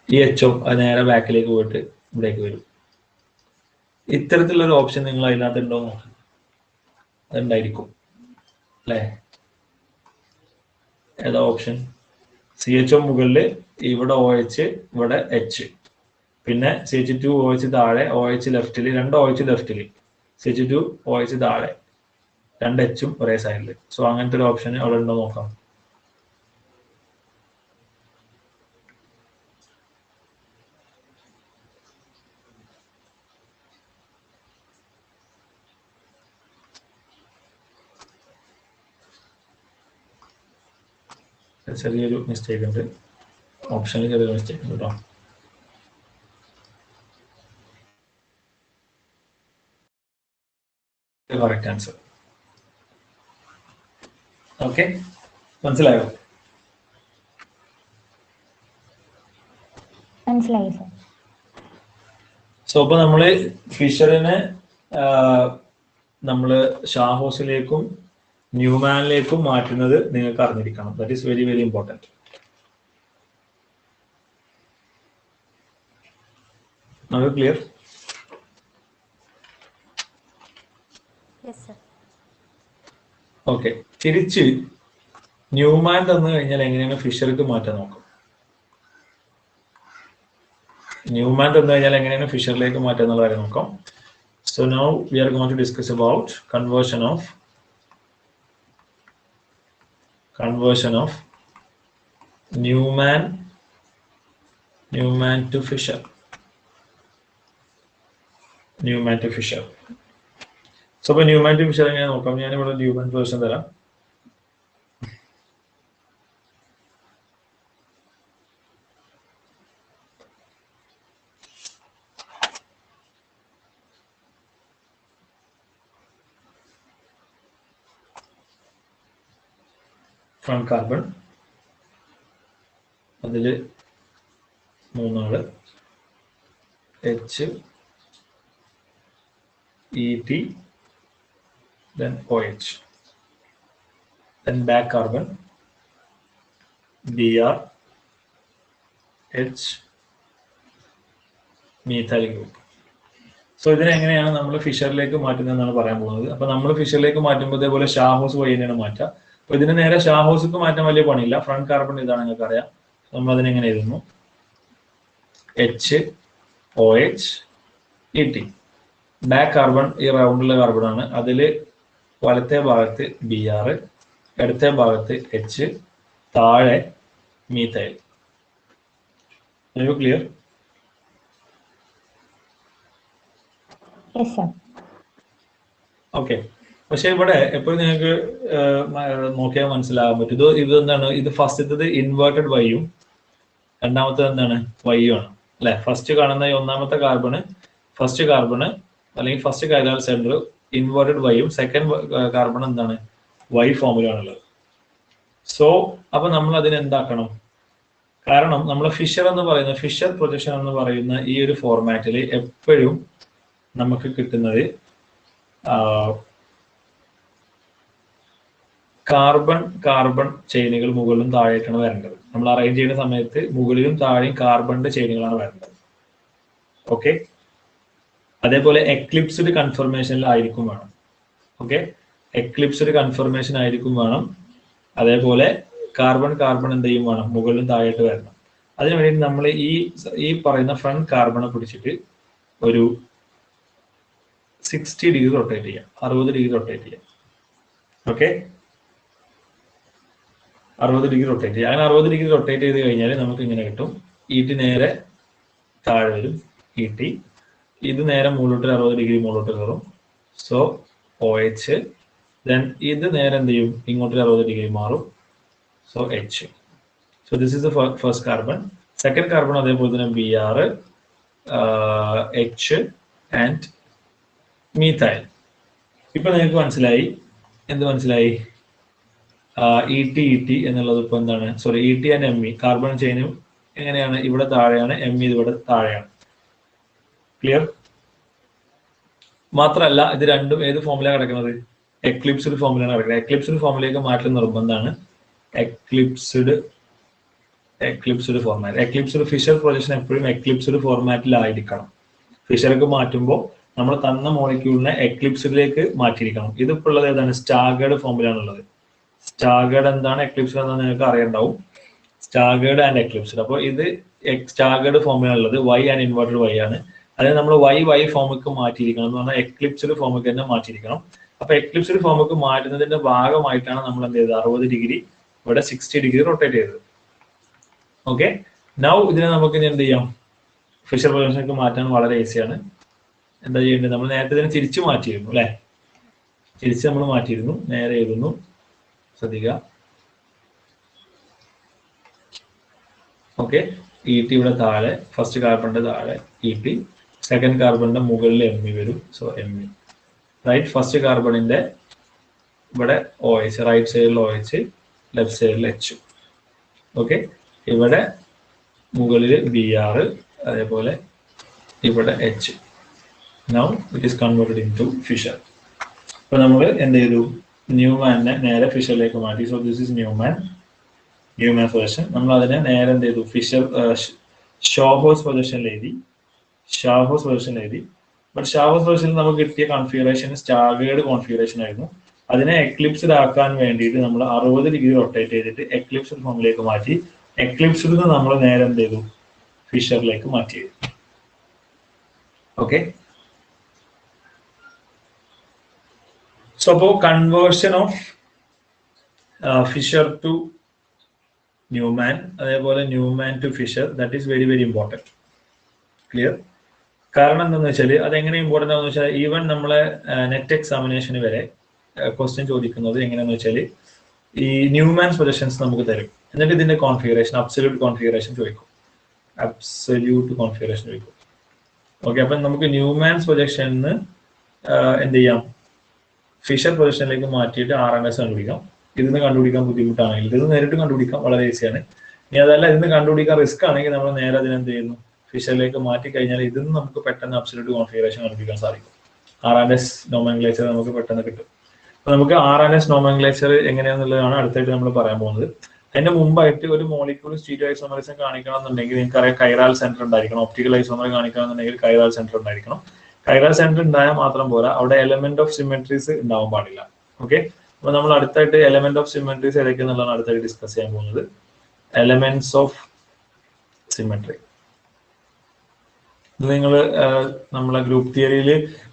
ഈ HO അത് നേരെ ബാക്കിലേക്ക് പോയിട്ട് ഇവിടേക്ക് വരും. ഇത്തരത്തിലുള്ള ഒരു ഓപ്ഷൻ നിങ്ങൾ അതിനകത്ത് ഉണ്ടോ നോക്കാം. അതുണ്ടായിരിക്കും അല്ലേ? ഏതാ ഓപ്ഷൻ? CHO മുകളില്, ഇവിടെ OH, ഇവിടെ H, പിന്നെ CH2OH താഴെ, OH ലെഫ്റ്റില്, രണ്ട് OH ലെഫ്റ്റില്, CH2OH താഴെ, രണ്ട് Hഉം ഒരേ സൈഡില്. സോ അങ്ങനത്തെ ഒരു ഓപ്ഷൻ അവിടെ ഉണ്ടോ നോക്കാം. ചെറിയൊരു മിസ്റ്റേക്ക് ഉണ്ട്, ഓപ്ഷനിൽ ചെറിയൊരു മിസ്റ്റേക്ക് ഉണ്ട് കേട്ടോ. Correct answer. ഓക്കെ, മനസ്സിലായോ? മനസ്സിലായി സർ. സോ അപ്പൊ നമ്മള് ഫിഷറിനെ നമ്മള് ഷാഹോസിലേക്കും ന്യൂമാനിലേക്കും മാറ്റുന്നത് നിങ്ങൾക്ക് അറിഞ്ഞിരിക്കണം. That is very very important. അത് ക്ലിയർ? ഓക്കെ, തിരിച്ച് ന്യൂമാൻ തന്നു കഴിഞ്ഞാൽ എങ്ങനെയാണ് ഫിഷർക്ക് മാറ്റാൻ നോക്കാം. ന്യൂമാൻ തന്നു കഴിഞ്ഞാൽ എങ്ങനെയാണ് ഫിഷറിലേക്ക് മാറ്റാൻ എന്നുള്ള കാര്യം നോക്കാം. So now we are going to discuss about conversion of Newman to Fisher. So അപ്പൊ ന്യൂമാൻ ടു ഫിഷർ എങ്ങനെ നോക്കാം. ഞാനിവിടെ ന്യൂമാൻ വേർഷൻ തരാം. ഫ്രണ്ട് കാർബൺ, അതില് മൂന്നാള് H, ET, then OH, then back carbon Br, H, methyl group. So ഇതിനെങ്ങനെയാണ് നമ്മൾ ഫിഷറിലേക്ക് മാറ്റുന്നത് എന്നാണ് പറയാൻ പോകുന്നത്. അപ്പൊ നമ്മൾ ഫിഷറിലേക്ക് മാറ്റുമ്പോൾ ഇതേപോലെ ഷാഹോസ് വഴി തന്നെയാണ് മാറ്റുക. അപ്പൊ ഇതിന് നേരെ ഷാഹോസിക്ക് മാറ്റാൻ വലിയ പണിയില്ല. ഫ്രണ്ട് കാർബൺ ഇതാണ്, നിങ്ങൾക്ക് അറിയാം. നമ്മൾ അതിനെങ്ങനെ എഴുതുന്നു? HOH ET. ബാക്ക് കാർബൺ ഈ റൗണ്ടുള്ള കാർബൺ ആണ്. അതിൽ വലത്തെ ഭാഗത്ത് Br, ഇടത്തെ ഭാഗത്ത് H, താഴെ methyl. Clear? Yes, sir. Okay. പക്ഷെ ഇവിടെ എപ്പോഴും നിങ്ങൾക്ക് നോക്കിയാൽ മനസ്സിലാകാൻ പറ്റും, ഇത് എന്താണ്, ഇത് ഫസ്റ്റത്തത് ഇൻവേർട്ടഡ് വൈയും രണ്ടാമത്തെ എന്താണ് വൈയും ആണ് അല്ലെ. ഫസ്റ്റ് കാണുന്ന ഈ ഒന്നാമത്തെ ഫസ്റ്റ് കാർബണ് അല്ലെങ്കിൽ ഫസ്റ്റ് കൈറാൽ സെന്റർ ഇൻവേർട്ടഡ് വൈയും, സെക്കൻഡ് കാർബൺ എന്താണ് വൈ ഫോമിലാണുള്ളത്. സോ അപ്പൊ നമ്മൾ അതിന് എന്താക്കണം? കാരണം നമ്മൾ ഫിഷർ പ്രൊജക്ഷൻ എന്ന് പറയുന്ന ഈ ഒരു ഫോർമാറ്റിൽ എപ്പോഴും നമുക്ക് കിട്ടുന്നത് കാർബൺ ചെയിനുകൾ മുകളിലും താഴെയായിട്ടാണ് വരേണ്ടത്. നമ്മൾ അറേഞ്ച് ചെയ്യുന്ന സമയത്ത് മുകളിലും താഴെയും കാർബണിന്റെ ചെയിനുകളാണ് വരേണ്ടത്. ഓക്കെ. അതേപോലെ എക്ലിപ്സ്ഡ് കൺഫർമേഷനിൽ ആയിരിക്കും വേണം. ഓക്കെ, എക്ലിപ്സ്ഡ് കൺഫർമേഷൻ ആയിരിക്കും വേണം. അതേപോലെ കാർബൺ എന്ത് ചെയ്യും വേണം, മുകളിലും താഴെയായിട്ട് വരണം. അതിനു വേണ്ടി നമ്മൾ ഈ പറയുന്ന ഫ്രണ്ട് കാർബണെ പിടിച്ചിട്ട് ഒരു 60 ഡിഗ്രി റൊട്ടേറ്റ് ചെയ്യാം, 60 ഡിഗ്രി റൊട്ടേറ്റ് ചെയ്യാം. ഓക്കെ, 60 ഡിഗ്രി റൊട്ടേറ്റ് ചെയ്യാം. അങ്ങനെ 60 ഡിഗ്രി റൊട്ടേറ്റ് ചെയ്ത് കഴിഞ്ഞാൽ നമുക്ക് ഇങ്ങനെ കിട്ടും. ഇടി നേരെ താഴെ വരും, ഇടി ഇത് നേരെ മുകളിലോട്ട് 60 ഡിഗ്രി മുകളിലോട്ട് കയറും. സോ OH, ദെൻ ഇത് നേരെ എന്ത് ചെയ്യും, ഇങ്ങോട്ട് 60 ഡിഗ്രി മാറും. So H. So this is the first carbon. Second carbon അതേപോലെ തന്നെ Br, H ആൻഡ് മീഥൈൽ. ഇപ്പൊ നിങ്ങൾക്ക് മനസ്സിലായി, എന്ത് മനസ്സിലായി? ET എന്നുള്ളത് ഇപ്പൊ എന്താണ്, sorry, ET and ME carbon ചെയിനും എങ്ങനെയാണ്, ഇവിടെ താഴെയാണ്, ME ഇവിടെ താഴെയാണ്. ക്ലിയർ? മാത്രമല്ല ഇത് രണ്ടും ഏത് ഫോമിലാണ് കിടക്കുന്നത്? എക്ലിപ്സ്ഡ് ഫോമിലാണ് കിടക്കുന്നത്. എക്ലിപ്സ്ഡ് ഫോമിലേക്ക് മാറ്റൽ നിർബന്ധമാണ്. Eclipsed format. Eclipsed Fischer projection എപ്പോഴും എക്ലിപ്സ്ഡ് ഫോർമാറ്റിലായിരിക്കണം. ഫിഷർക്ക് മാറ്റുമ്പോൾ നമ്മൾ തന്ന മോളിക്യൂളിനെ എക്ലിപ്സിലേക്ക് മാറ്റിയിരിക്കണം. ഇതിപ്പോൾ ഉള്ളത് ഏതാണ്? സ്റ്റാഗേർഡ് ഫോമിലാണുള്ളത്. സ്റ്റാഗേർഡ് എന്താണ്, എക്ലിപ്സ്ഡ് എന്താണെന്ന് നിങ്ങൾക്ക് അറിയണ്ടാവും. Staggered and eclipsed. അപ്പോൾ ഇത് സ്റ്റാഗേർഡ് ഫോമിലാണുള്ളത്. വൈ ആൻഡ് ഇൻവേർട്ടഡ് വൈ ആണ്. അതായത് നമ്മൾ വൈ ഫോമിക്ക് മാറ്റിയിരിക്കണം എന്ന് പറഞ്ഞാൽ എക്ലിപ്സ്ഡ് ഫോമിക്ക് തന്നെ മാറ്റിയിരിക്കണം. അപ്പൊ എക്ലിപ്സ്ഡ് ഫോമിക്ക് മാറ്റുന്നതിന്റെ ഭാഗമായിട്ടാണ് നമ്മൾ എന്ത് ചെയ്തത്, 60 ഡിഗ്രി ഇവിടെ 60 ഡിഗ്രി റൊട്ടേറ്റ് ചെയ്തത്. ഓക്കെ, നൗ ഇതിനെ നമുക്ക് ഇനി എന്ത് ചെയ്യാം, ഫിഷർ പ്രൊജക്ഷനിലേക്ക് മാറ്റാൻ വളരെ ഈസിയാണ്. എന്താ ചെയ്യേണ്ടത്, നമ്മൾ നേരത്തെ ഇതിനെ തിരിച്ചു മാറ്റിയിരുന്നു അല്ലെ, തിരിച്ച് നമ്മൾ മാറ്റിയിരുന്നു, നേരെ എഴുതുന്നു, ശ്രദ്ധിക്കുക. ഓക്കെ, ET ഇവിടെ താഴെ, ഫസ്റ്റ് കാർബണിന്റെ താഴെ ET, സെക്കൻഡ് കാർബണിന്റെ മുകളിൽ ME വരും. So ME, right. ഫസ്റ്റ് കാർബണിന്റെ ഇവിടെ OH, റൈറ്റ് സൈഡിൽ OH, ലെഫ്റ്റ് സൈഡിൽ H. ഓക്കെ, ഇവിടെ മുകളിൽ Br, അതേപോലെ ഇവിടെ H. Now it is converted into Fisher. അപ്പൊ നമ്മൾ എന്ത് ചെയ്തു, ന്യൂമാനെ നേരെ ഫിഷറിലേക്ക് മാറ്റി. So this is Newman position. നമ്മൾ അതിനെ നേരെ എന്ത് ചെയ്തു, ഫിഷർ ഷോഹോസ് പൊസിഷനിൽ എഴുതി. ബട്ട് ഷാഹോസ് പൊസിഷനിൽ നമുക്ക് കിട്ടിയ കോൺഫിഗറേഷൻ സ്റ്റാഗേർഡ് കോൺഫിഗറേഷൻ ആയിരുന്നു. അതിനെ എക്ലിപ്സ്ഡ് ആക്കാൻ വേണ്ടിയിട്ട് നമ്മൾ 60 ഡിഗ്രി റൊട്ടേറ്റ് ചെയ്തിട്ട് എക്ലിപ്സ്ഡ് ഫോമിലേക്ക് മാറ്റി. എക്ലിപ്സ്ഡ് നമ്മൾ നേരെ എന്ത് ചെയ്തു, ഫിഷറിലേക്ക് മാറ്റി. ഓക്കെ, സോ അപ്പോൾ conversion of Fischer to Newman, അതേപോലെ Newman to Fischer, that is very very important. Clear? കാരണം എന്താണെന്ന് വെച്ചാൽ അതെങ്ങനെ ഇമ്പോർട്ടൻ്റ് ആണെന്ന് വെച്ചാൽ ഈവൻ നമ്മളെ നെറ്റ് എക്സാമിനേഷന് വരെ ക്വസ്റ്റ്യൻ ചോദിക്കുന്നത് എങ്ങനെയാണെന്ന് വെച്ചാൽ ഈ ന്യൂമാൻസ് പ്രൊജക്ഷൻസ് നമുക്ക് തരും, എന്നിട്ട് ഇതിന്റെ കോൺഫിഗറേഷൻ അബ്സല്യൂട്ട് കോൺഫിഗറേഷൻ ചോദിക്കും. ഓക്കെ, അപ്പം നമുക്ക് ന്യൂമാൻസ് പ്രൊജക്ഷന് എന്ത് ചെയ്യാം, ഫിഷർ പൊസിഷനിലേക്ക് മാറ്റിയിട്ട് RMS കണ്ടുപിടിക്കാം. ഇതിന് കണ്ടുപിടിക്കാൻ ബുദ്ധിമുട്ടാണെങ്കിൽ ഇതിന് നേരിട്ട് കണ്ടുപിടിക്കാം, വളരെ ഈസിയാണ്. ഇനി അതല്ല ഇതിന് കണ്ടുപിടിക്കാൻ റിസ്ക് ആണെങ്കിൽ നമ്മൾ നേരെ അതിനെന്ത് ചെയ്യുന്നു, ഫിഷറിലേക്ക് മാറ്റി കഴിഞ്ഞാൽ ഇതിന് നമുക്ക് പെട്ടെന്ന് അബ്സല്യൂട്ട് കോൺഫിഗറേഷൻ കണ്ടുപിടിക്കാൻ സാധിക്കും. RMS നോമെൻക്ലേച്ചർ നമുക്ക് പെട്ടെന്ന് കിട്ടും. അപ്പൊ നമുക്ക് RMS നോമെൻക്ലേച്ചർ എങ്ങനെയാണെന്നുള്ളതാണ് അടുത്തായിട്ട് നമ്മൾ പറയാൻ പോകുന്നത്. അതിന്റെ മുമ്പായിട്ട് ഒരു മോളിക്യൂൾ സ്റ്റീരിയോ ഐസോമറിസം കാണിക്കണം എന്നുണ്ടെങ്കിൽ നിങ്ങൾക്കറിയാം കൈറാൽ സെന്റർ ഉണ്ടായിരിക്കണം. ഒപ്റ്റിക്കൽ ഐസോമർ കാണിക്കണം എന്നുണ്ടെങ്കിൽ കൈറാൽ സെന്റർ ഉണ്ടായിരിക്കണം. കൈറാൽ സെന്റർ ഉണ്ടായാൽ മാത്രം പോരാ, അവിടെ എലമെന്റ് ഓഫ് സിമെട്രീസ് ഉണ്ടാവാൻ പാടില്ല. ഓക്കെ, അപ്പൊ നമ്മൾ അടുത്തായിട്ട് എലമെന്റ് ഓഫ് സിമെട്രീസ് ഏതൊക്കെയെന്നുള്ളതാണ് അടുത്തായിട്ട് ഡിസ്കസ് ചെയ്യാൻ പോകുന്നത്. എലമെന്റ്സ് ഓഫ് സിമെട്രി ഇത് നിങ്ങൾ നമ്മളെ ഗ്രൂപ്പ് തിയറിയിൽ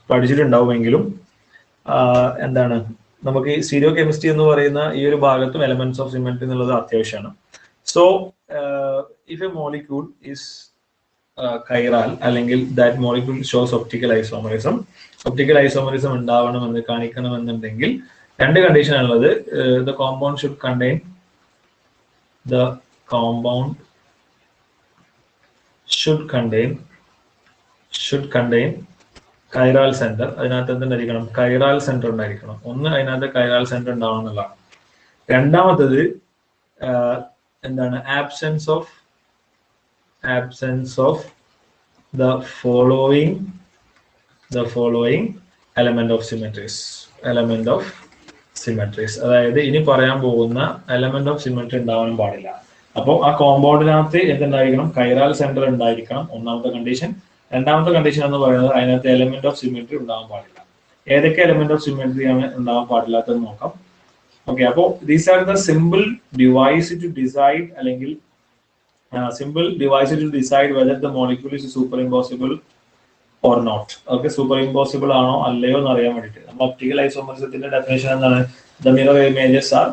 പഠിച്ചിട്ടുണ്ടാവുമെങ്കിലും എന്താണ് നമുക്ക് ഈ സ്റ്റീരിയോ കെമിസ്ട്രി എന്ന് പറയുന്ന ഈ ഒരു ഭാഗത്തും എലമെന്റ്സ് ഓഫ് സിമെട്രി എന്നുള്ളത് അത്യാവശ്യമാണ്. So if a molecule is chiral അല്ലെങ്കിൽ that molecule shows optical isomerism, optical isomerism ഉണ്ടാവണമെന്ന് കാണിക്കണമെന്നുണ്ടെങ്കിൽ രണ്ട് കണ്ടീഷൻ ആണുള്ളത്. The compound should contain chiral centre. അതിനകത്ത് എന്തുണ്ടായിരിക്കണം? കൈറാൽ സെന്റർ ഉണ്ടായിരിക്കണം. ഒന്ന്, അതിനകത്ത് കൈറാൽ സെന്റർ ഉണ്ടാവണം എന്നുള്ളതാണ്. രണ്ടാമത്തത് എന്താണ്? Absence of the following element of symmetries. അതായത് ഇനി പറയാൻ പോകുന്ന എലമെന്റ് ഓഫ് സിമെട്രി ഉണ്ടാവാനും പാടില്ല. അപ്പോൾ ആ കോമ്പൗണ്ടിനകത്ത് എന്തുണ്ടായിരിക്കണം? കൈറാൽ സെന്റർ ഉണ്ടായിരിക്കണം, ഒന്നാമത്തെ കണ്ടീഷൻ. രണ്ടാമത്തെ കണ്ടീഷൻ എന്ന് പറയുന്നത് അതിനകത്ത് എലമെന്റ് ഓഫ് സിമെട്രി ഉണ്ടാവാൻ പാടില്ല. ഏതൊക്കെ എലമെന്റ് ഓഫ് സിമെട്രി ആണ് ഉണ്ടാവാൻ പാടില്ലാത്തത് നോക്കാം. ഓക്കെ, അപ്പോൾ these are the simple device to decide, അല്ലെങ്കിൽ simple device to decide whether the molecule is superimposable or not. Okay, superimposable ആണോ അല്ലയോ എന്ന് അറിയാൻ വേണ്ടിയിട്ട് നമ്മൾ ഒപ്റ്റിക്കൽ ഐസോമറിസത്തിന്റെ ഡെഫിനേഷൻ എന്താണ്? The mirror images are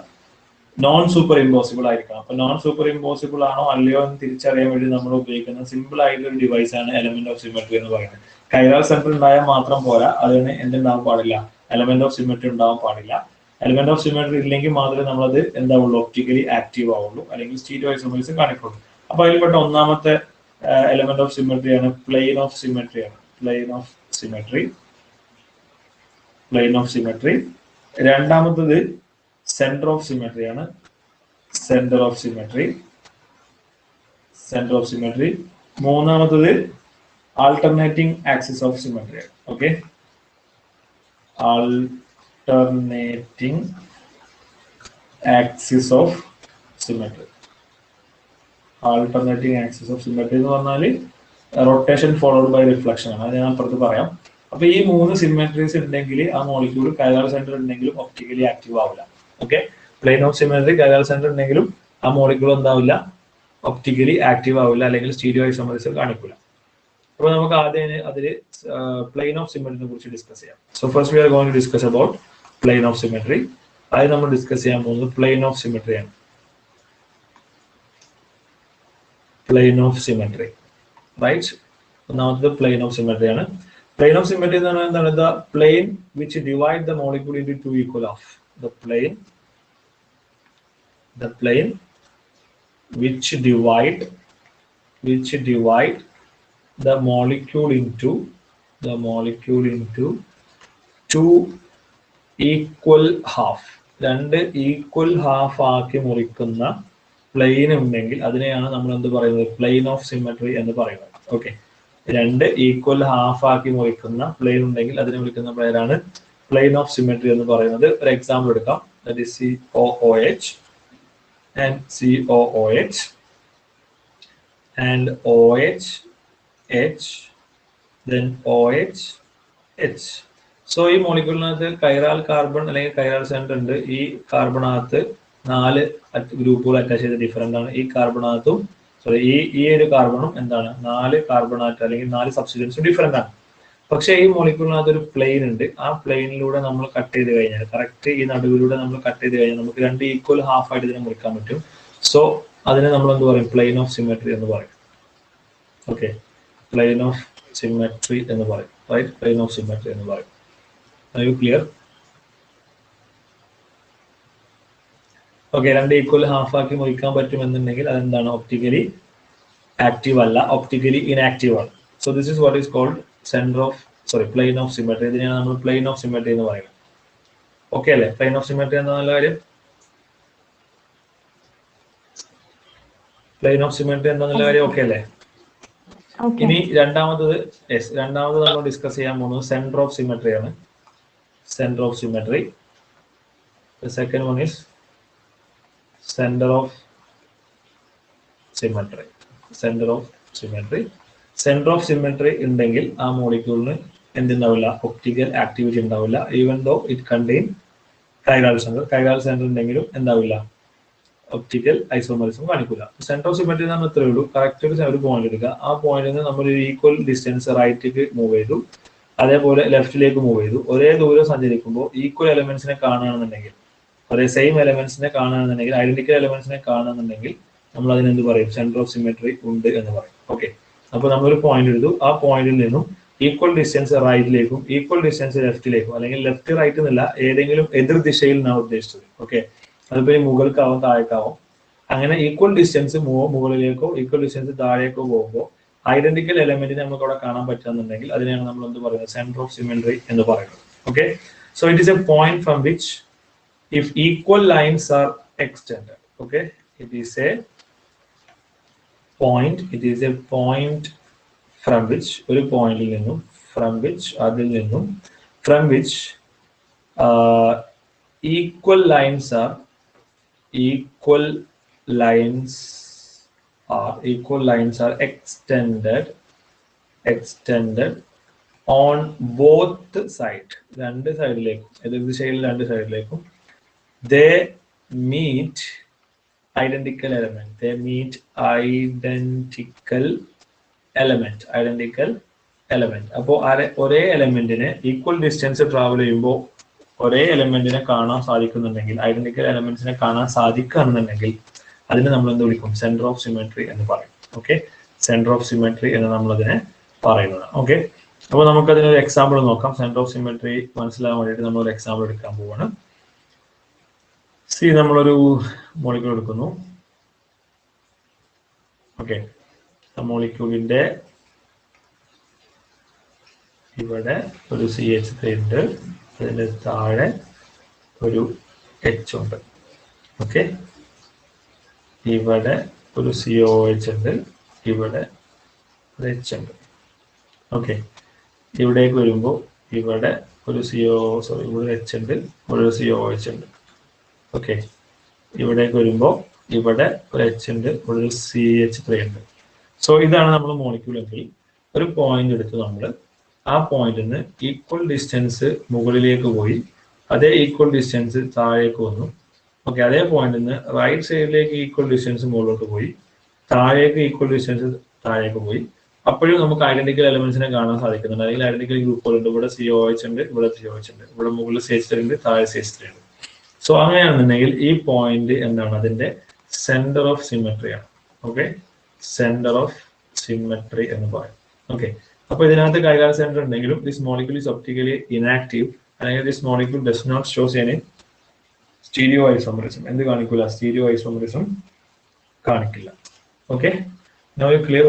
non super impossible ആയിരിക്കണം. അപ്പൊ നോൺ സൂപ്പർ ഇമ്പോസിബിൾ ആണോ അല്ലയോ എന്ന് തിരിച്ചറിയാൻ വേണ്ടി നമ്മൾ ഉപയോഗിക്കുന്ന സിമ്പിൾ ആയിട്ടുള്ള ഒരു ഡിവൈസ് ആണ് എലമെന്റ് ഓഫ് സിമെട്രി എന്ന് പറയുന്നത്. കൈറാൽ സെന്റർ ഉണ്ടായാൽ മാത്രം പോരാ, അതിന് എന്തുണ്ടാവാൻ പാടില്ല? എലമെന്റ് ഓഫ് സിമെട്രി ഉണ്ടാവാൻ പാടില്ല. എലമെന്റ് ഓഫ് സിമെട്രി ഇല്ലെങ്കിൽ മാത്രമേ നമ്മളത് എന്താവുള്ളൂ? ഒപ്റ്റിക്കലി ആക്റ്റീവ് ആവുള്ളൂ, അല്ലെങ്കിൽ സ്റ്റീരിയോ ഐസോമറിസം കാണിക്കുള്ളൂ. അപ്പൊ അതിൽപ്പെട്ട ഒന്നാമത്തെ എലമെന്റ് ഓഫ് സിമെട്രിയാണ് പ്ലെയിൻ ഓഫ് സിമെട്രി. രണ്ടാമത്തത് സെന്റർ ഓഫ് സിമെട്രി. മൂന്നാമത്തത് alternating axis of symmetry. Okay, alternating axis of symmetry. Alternating axis of symmetry എന്ന് പറഞ്ഞാൽ റൊട്ടേഷൻ ഫോളോഡ് ബൈ റിഫ്ലക്ഷൻ ആണ്. അത് ഞാൻ അപ്പുറത്ത് പറയാം. അപ്പൊ ഈ മൂന്ന് സിമെട്രീസ് ഉണ്ടെങ്കിൽ ആ മോളിക്യൂൾ കൈറാൽ സെന്റർ ഉണ്ടെങ്കിലും ഒപ്റ്റിക്കലി ആക്റ്റീവ് ആവില്ല. Okay, plain of symmetry കൈറാൽ centre ഉണ്ടെങ്കിലും ആ മോളിക്യൂൾ എന്താവില്ല? ഒപ്റ്റിക്കലി ആക്റ്റീവ് ആവില്ല, അല്ലെങ്കിൽ സ്റ്റീരിയോ ഐസോമറിസം കാണിക്കില്ല. അപ്പൊ നമുക്ക് ആദ്യം അതിൽ പ്ലെയിൻ ഓഫ് സിമെട്രിനെ കുറിച്ച് ഡിസ്കസ് ചെയ്യാം. So first we are going to discuss about plane of symmetry. അത് നമ്മൾ ഡിസ്കസ് ചെയ്യാൻ പോകുന്നത് പ്ലെയിൻ ഓഫ് സിമെട്രി ആണ്. Plane of symmetry, right? ഒന്നാമത്തെ പ്ലെയിൻ ഓഫ് സിമെട്രി ആണ്. പ്ലെയിൻ ഓഫ് സിമെട്രി എന്ന് പറഞ്ഞാൽ എന്താണ്? The plane which divide the molecule into two equal half. The plane which divide the molecule into two equal half. രണ്ട് equal half ആക്കി മുറിക്കുന്ന plain ഉണ്ടെങ്കിൽ അതിനെയാണ് നമ്മൾ എന്ത് പറയുന്നത്? പ്ലെയിൻ ഓഫ് സിമെട്രി എന്ന് പറയുന്നത്. ഓക്കെ, രണ്ട് ഈക്വൽ ഹാഫ് ആക്കി മുറിക്കുന്ന പ്ലെയിൻ ഉണ്ടെങ്കിൽ അതിനെ വിളിക്കുന്ന പേരാണ് പ്ലെയിൻ ഓഫ് സിമെട്രി എന്ന് പറയുന്നത്. ഒരു എക്സാമ്പിൾ എടുക്കാം. That is COOH and COOH and OH H then OH H. So ഈ മോളിക്യൂളിനകത്ത് കൈറാൽ കാർബൺ അല്ലെങ്കിൽ കൈറാൽ സെന്റർ ഉണ്ട്. ഈ കാർബണകത്ത് 4 ഗ്രൂപ്പുകൾ അറ്റാച്ച് ചെയ്ത് ഡിഫറെന്റ് ആണ്. ഈ കാർബണകത്തും ഈ ഒരു കാർബണും എന്താണ്? 4 കാർബണാറ്റ് അല്ലെങ്കിൽ 4 സബ്സ്റ്റിറ്റ്യൂൻസും ഡിഫറെന്റ് ആണ്. പക്ഷേ ഈ മോളിക്യൂളിനകത്ത് ഒരു പ്ലെയിൻ ഉണ്ട്. ആ പ്ലെയിനിലൂടെ നമ്മൾ കട്ട് ചെയ്ത് കഴിഞ്ഞാൽ, കറക്റ്റ് ഈ നടുവിലൂടെ നമ്മൾ കട്ട് ചെയ്ത് കഴിഞ്ഞാൽ നമുക്ക് രണ്ട് ഈക്വൽ ഹാഫ് ആയിട്ട് ഇതിനെ മുറിക്കാൻ പറ്റും. സോ അതിനെ നമ്മൾ എന്ത് പറയും? പ്ലെയിൻ ഓഫ് സിമെട്രി എന്ന് പറയും. ഓക്കെ, പ്ലെയിൻ ഓഫ് സിമെട്രി എന്ന് പറയും, റൈറ്റ്? പ്ലെയിൻ ഓഫ് സിമെട്രി എന്ന് പറയും. Are you clear? ഓക്കെ, രണ്ട് ഈക്വൽ ഹാഫ് ആക്കി മുറിക്കാൻ പറ്റുമെന്നുണ്ടെങ്കിൽ അതെന്താണ്? ഒപ്റ്റിക്കലി ആക്റ്റീവ് അല്ല, ഒപ്റ്റിക്കലി ഇൻആക്റ്റീവ് ആണ്. So this is what is called plane of symmetry. ഇതിനെയാണ് നമ്മൾ പ്ലെയിൻ ഓഫ് സിമെട്രി എന്ന് പറയുന്നത്. ഓക്കെ അല്ലേ? പ്ലെയിൻ ഓഫ് സിമെട്രി എന്ന നല്ല കാര്യം. പ്ലെയിൻ ഓഫ് സിമെട്രി എന്ന നല്ല കാര്യം. ഓക്കെ അല്ലേ? ഇനി രണ്ടാമത് നമ്മൾ ഡിസ്കസ് ചെയ്യാൻ പോകുന്നത് സെന്റർ ഓഫ് സിമെട്രി ആണ്. Centre of symmetry. The second one is center of symmetry. Centre of symmetry ഉണ്ടെങ്കിൽ ആ മോളിക്യൂളിന് എന്തുണ്ടാവില്ല? ഒപ്റ്റിക്കൽ ആക്ടിവിറ്റി ഉണ്ടാവില്ല. Even though it contain chiral centre ഉണ്ടെങ്കിലും എന്താവില്ല? ഒപ്റ്റിക്കൽ ഐസോമറിസം കാണിക്കില്ല. സെന്റർ ഓഫ് സിമെട്രി എന്ന് പറഞ്ഞാൽ ഇത്രയേ ഉള്ളൂ. കറക്റ്റ് ഒരു പോയിന്റ് എടുക്കുക. ആ പോയിന്റിൽ നിന്ന് നമ്മൾ ഒരു ഈക്വൽ ഡിസ്റ്റൻസ് റൈറ്റിലേക്ക് മൂവ് ചെയ്തു. അതേപോലെ ലെഫ്റ്റിലേക്ക് മൂവ് ചെയ്തു. ഒരേ ദൂരം സഞ്ചരിക്കുമ്പോൾ ഈക്വൽ എലമെന്റ്സിനെ കാണുകയാണെന്നുണ്ടെങ്കിൽ, ഒരേ സെയിം എലമെന്റ്സിനെ കാണുകയാണെന്നുണ്ടെങ്കിൽ, ഐഡന്റിക്കൽ എലമെന്റ്സിനെ കാണുകയാണെന്നുണ്ടെങ്കിൽ നമ്മൾ അതിനെന്ത് പറയും? സെന്റർ ഓഫ് സിമെട്രി ഉണ്ട് എന്ന് പറയും. ഓക്കെ, അപ്പോൾ നമ്മളൊരു പോയിന്റ് എടുത്തു. ആ പോയിന്റിൽ നിന്നും ഈക്വൽ ഡിസ്റ്റൻസ് റൈറ്റിലേക്കും ഈക്വൽ ഡിസ്റ്റൻസ് ലെഫ്റ്റിലേക്കും, അല്ലെങ്കിൽ ലെഫ്റ്റ് റൈറ്റ് എന്നല്ല, ഏതെങ്കിലും എതിർ ദിശയിൽ നാം ഉദ്ദേശിച്ചത്. ഓക്കെ, അതിപ്പോ മുകൾക്കാവും താഴേക്കാവും. അങ്ങനെ ഈക്വൽ ഡിസ്റ്റൻസ് മുകളിലേക്കോ ഈക്വൽ ഡിസ്റ്റൻസ് താഴേക്കോ പോകുമ്പോൾ ഐഡന്റിക്കൽ എലമെന്റിനെ നമുക്ക് അവിടെ കാണാൻ പറ്റുന്നുണ്ടെങ്കിൽ അതിനെയാണ് നമ്മൾ എന്ത് പറയുന്നത്? സെന്റർ ഓഫ് സിമെട്രി എന്ന് പറയുന്നത്. Okay, so it is A point from which if equal lines are extended. Okay, it is a point from which ഒരു പോയിന്റിൽ നിന്നും അതിൽ നിന്നും from which equal lines are extended on both side, രണ്ട് സൈഡിലേക്കും, എതിർ ദിശയിൽ രണ്ട് സൈഡിലേക്കും. They meet identical element. അപ്പോൾ ഒരേ എലമെന്റിനെ ഈക്വൽ ഡിസ്റ്റൻസ് ട്രാവൽ ചെയ്യുമ്പോൾ ഒരേ എലമെന്റിനെ കാണാൻ സാധിക്കുന്നുണ്ടെങ്കിൽ, ഐഡന്റിക്കൽ എലമെന്റ്സിനെ കാണാൻ സാധിക്കുകയാണെന്നുണ്ടെങ്കിൽ അതിനെ നമ്മൾ എന്ത് വിളിക്കും? സെന്റർ ഓഫ് സിമെട്രി എന്ന് പറയും. ഓക്കെ, സെന്റർ ഓഫ് സിമെട്രി എന്ന് നമ്മൾ അതിനെ പറയുന്നത്. ഓക്കെ, അപ്പോൾ നമുക്ക് അതിനൊരു എക്സാമ്പിൾ നോക്കാം. സെന്റർ ഓഫ് സിമെട്രി മനസ്സിലാകാൻ വേണ്ടിയിട്ട് നമ്മളൊരു എക്സാമ്പിൾ എടുക്കാൻ പോവാണ്. സി, നമ്മളൊരു മോളിക്യൂൾ എടുക്കുന്നു. ഓക്കെ, മോളിക്യൂളിന്റെ ഇവിടെ ഒരു CH3 ഉണ്ട്, അതിന്റെ താഴെ ഒരു H ഉണ്ട്. ഓക്കെ, ഇവിടെ ഒരു COH ഉണ്ട്, ഇവിടെ ഒരു H ഉണ്ട്. ഓക്കെ, ഇവിടേക്ക് വരുമ്പോൾ ഇവിടെ ഒരു ഇവിടെ H ഉണ്ട്, ഇവിടെ ഒരു COH ഉണ്ട്. ഓക്കെ, ഇവിടേക്ക് വരുമ്പോൾ ഇവിടെ ഒരു H ഉണ്ട്, ഇവിടെ ഒരു CH3 ഉണ്ട്. സോ ഇതാണ് നമ്മൾ മോളിക്യൂൾ എങ്കിൽ ഒരു പോയിന്റ് എടുത്ത് നമ്മൾ ആ പോയിന്റിൽ നിന്ന് ഈക്വൽ ഡിസ്റ്റൻസ് മുകളിലേക്ക് പോയി, അതേ ഈക്വൽ ഡിസ്റ്റൻസ് താഴേക്ക് വന്നു. ഓക്കെ, അതേ പോയിന്റിൽ നിന്ന് റൈറ്റ് സൈഡിലേക്ക് ഈക്വൽ ഡിസ്റ്റൻസ് മുകളിലോട്ട് പോയി, താഴേക്ക് ഈക്വൽ ഡിസ്റ്റൻസ് താഴേക്ക് പോയി. അപ്പോഴും നമുക്ക് ഐഡന്റിക്കൽ എലമെന്റ്സിനെ കാണാൻ സാധിക്കുന്നുണ്ട്. അല്ലെങ്കിൽ ഐഡന്റിക്കൽ ഗ്രൂപ്പുകളുണ്ട്. ഇവിടെ COH ഉണ്ട്, ഇവിടെ COH ഉണ്ട്, ഇവിടെ മുകളിൽ CH3 ഉണ്ട്, താഴെ CH3 ഉണ്ട്. സോ അങ്ങനെയാണെന്നുണ്ടെങ്കിൽ ഈ പോയിന്റ് എന്താണ്? അതിന്റെ സെന്റർ ഓഫ് സിമെട്രി ആണ്. ഓക്കെ, സെന്റർ ഓഫ് സിമെട്രി എന്ന് പറയും. ഓക്കെ, അപ്പൊ ഇതിനകത്ത് കൈകാല സെന്റർ ഉണ്ടെങ്കിലും this molecule is optically inactive, അല്ലെങ്കിൽ this molecule does not shows any stereo isomerism. എന്ത് കാണിക്കില്ല? സ്റ്റീരിയോ ഐസോമറിസം കാണിക്കില്ല. Okay, now you clear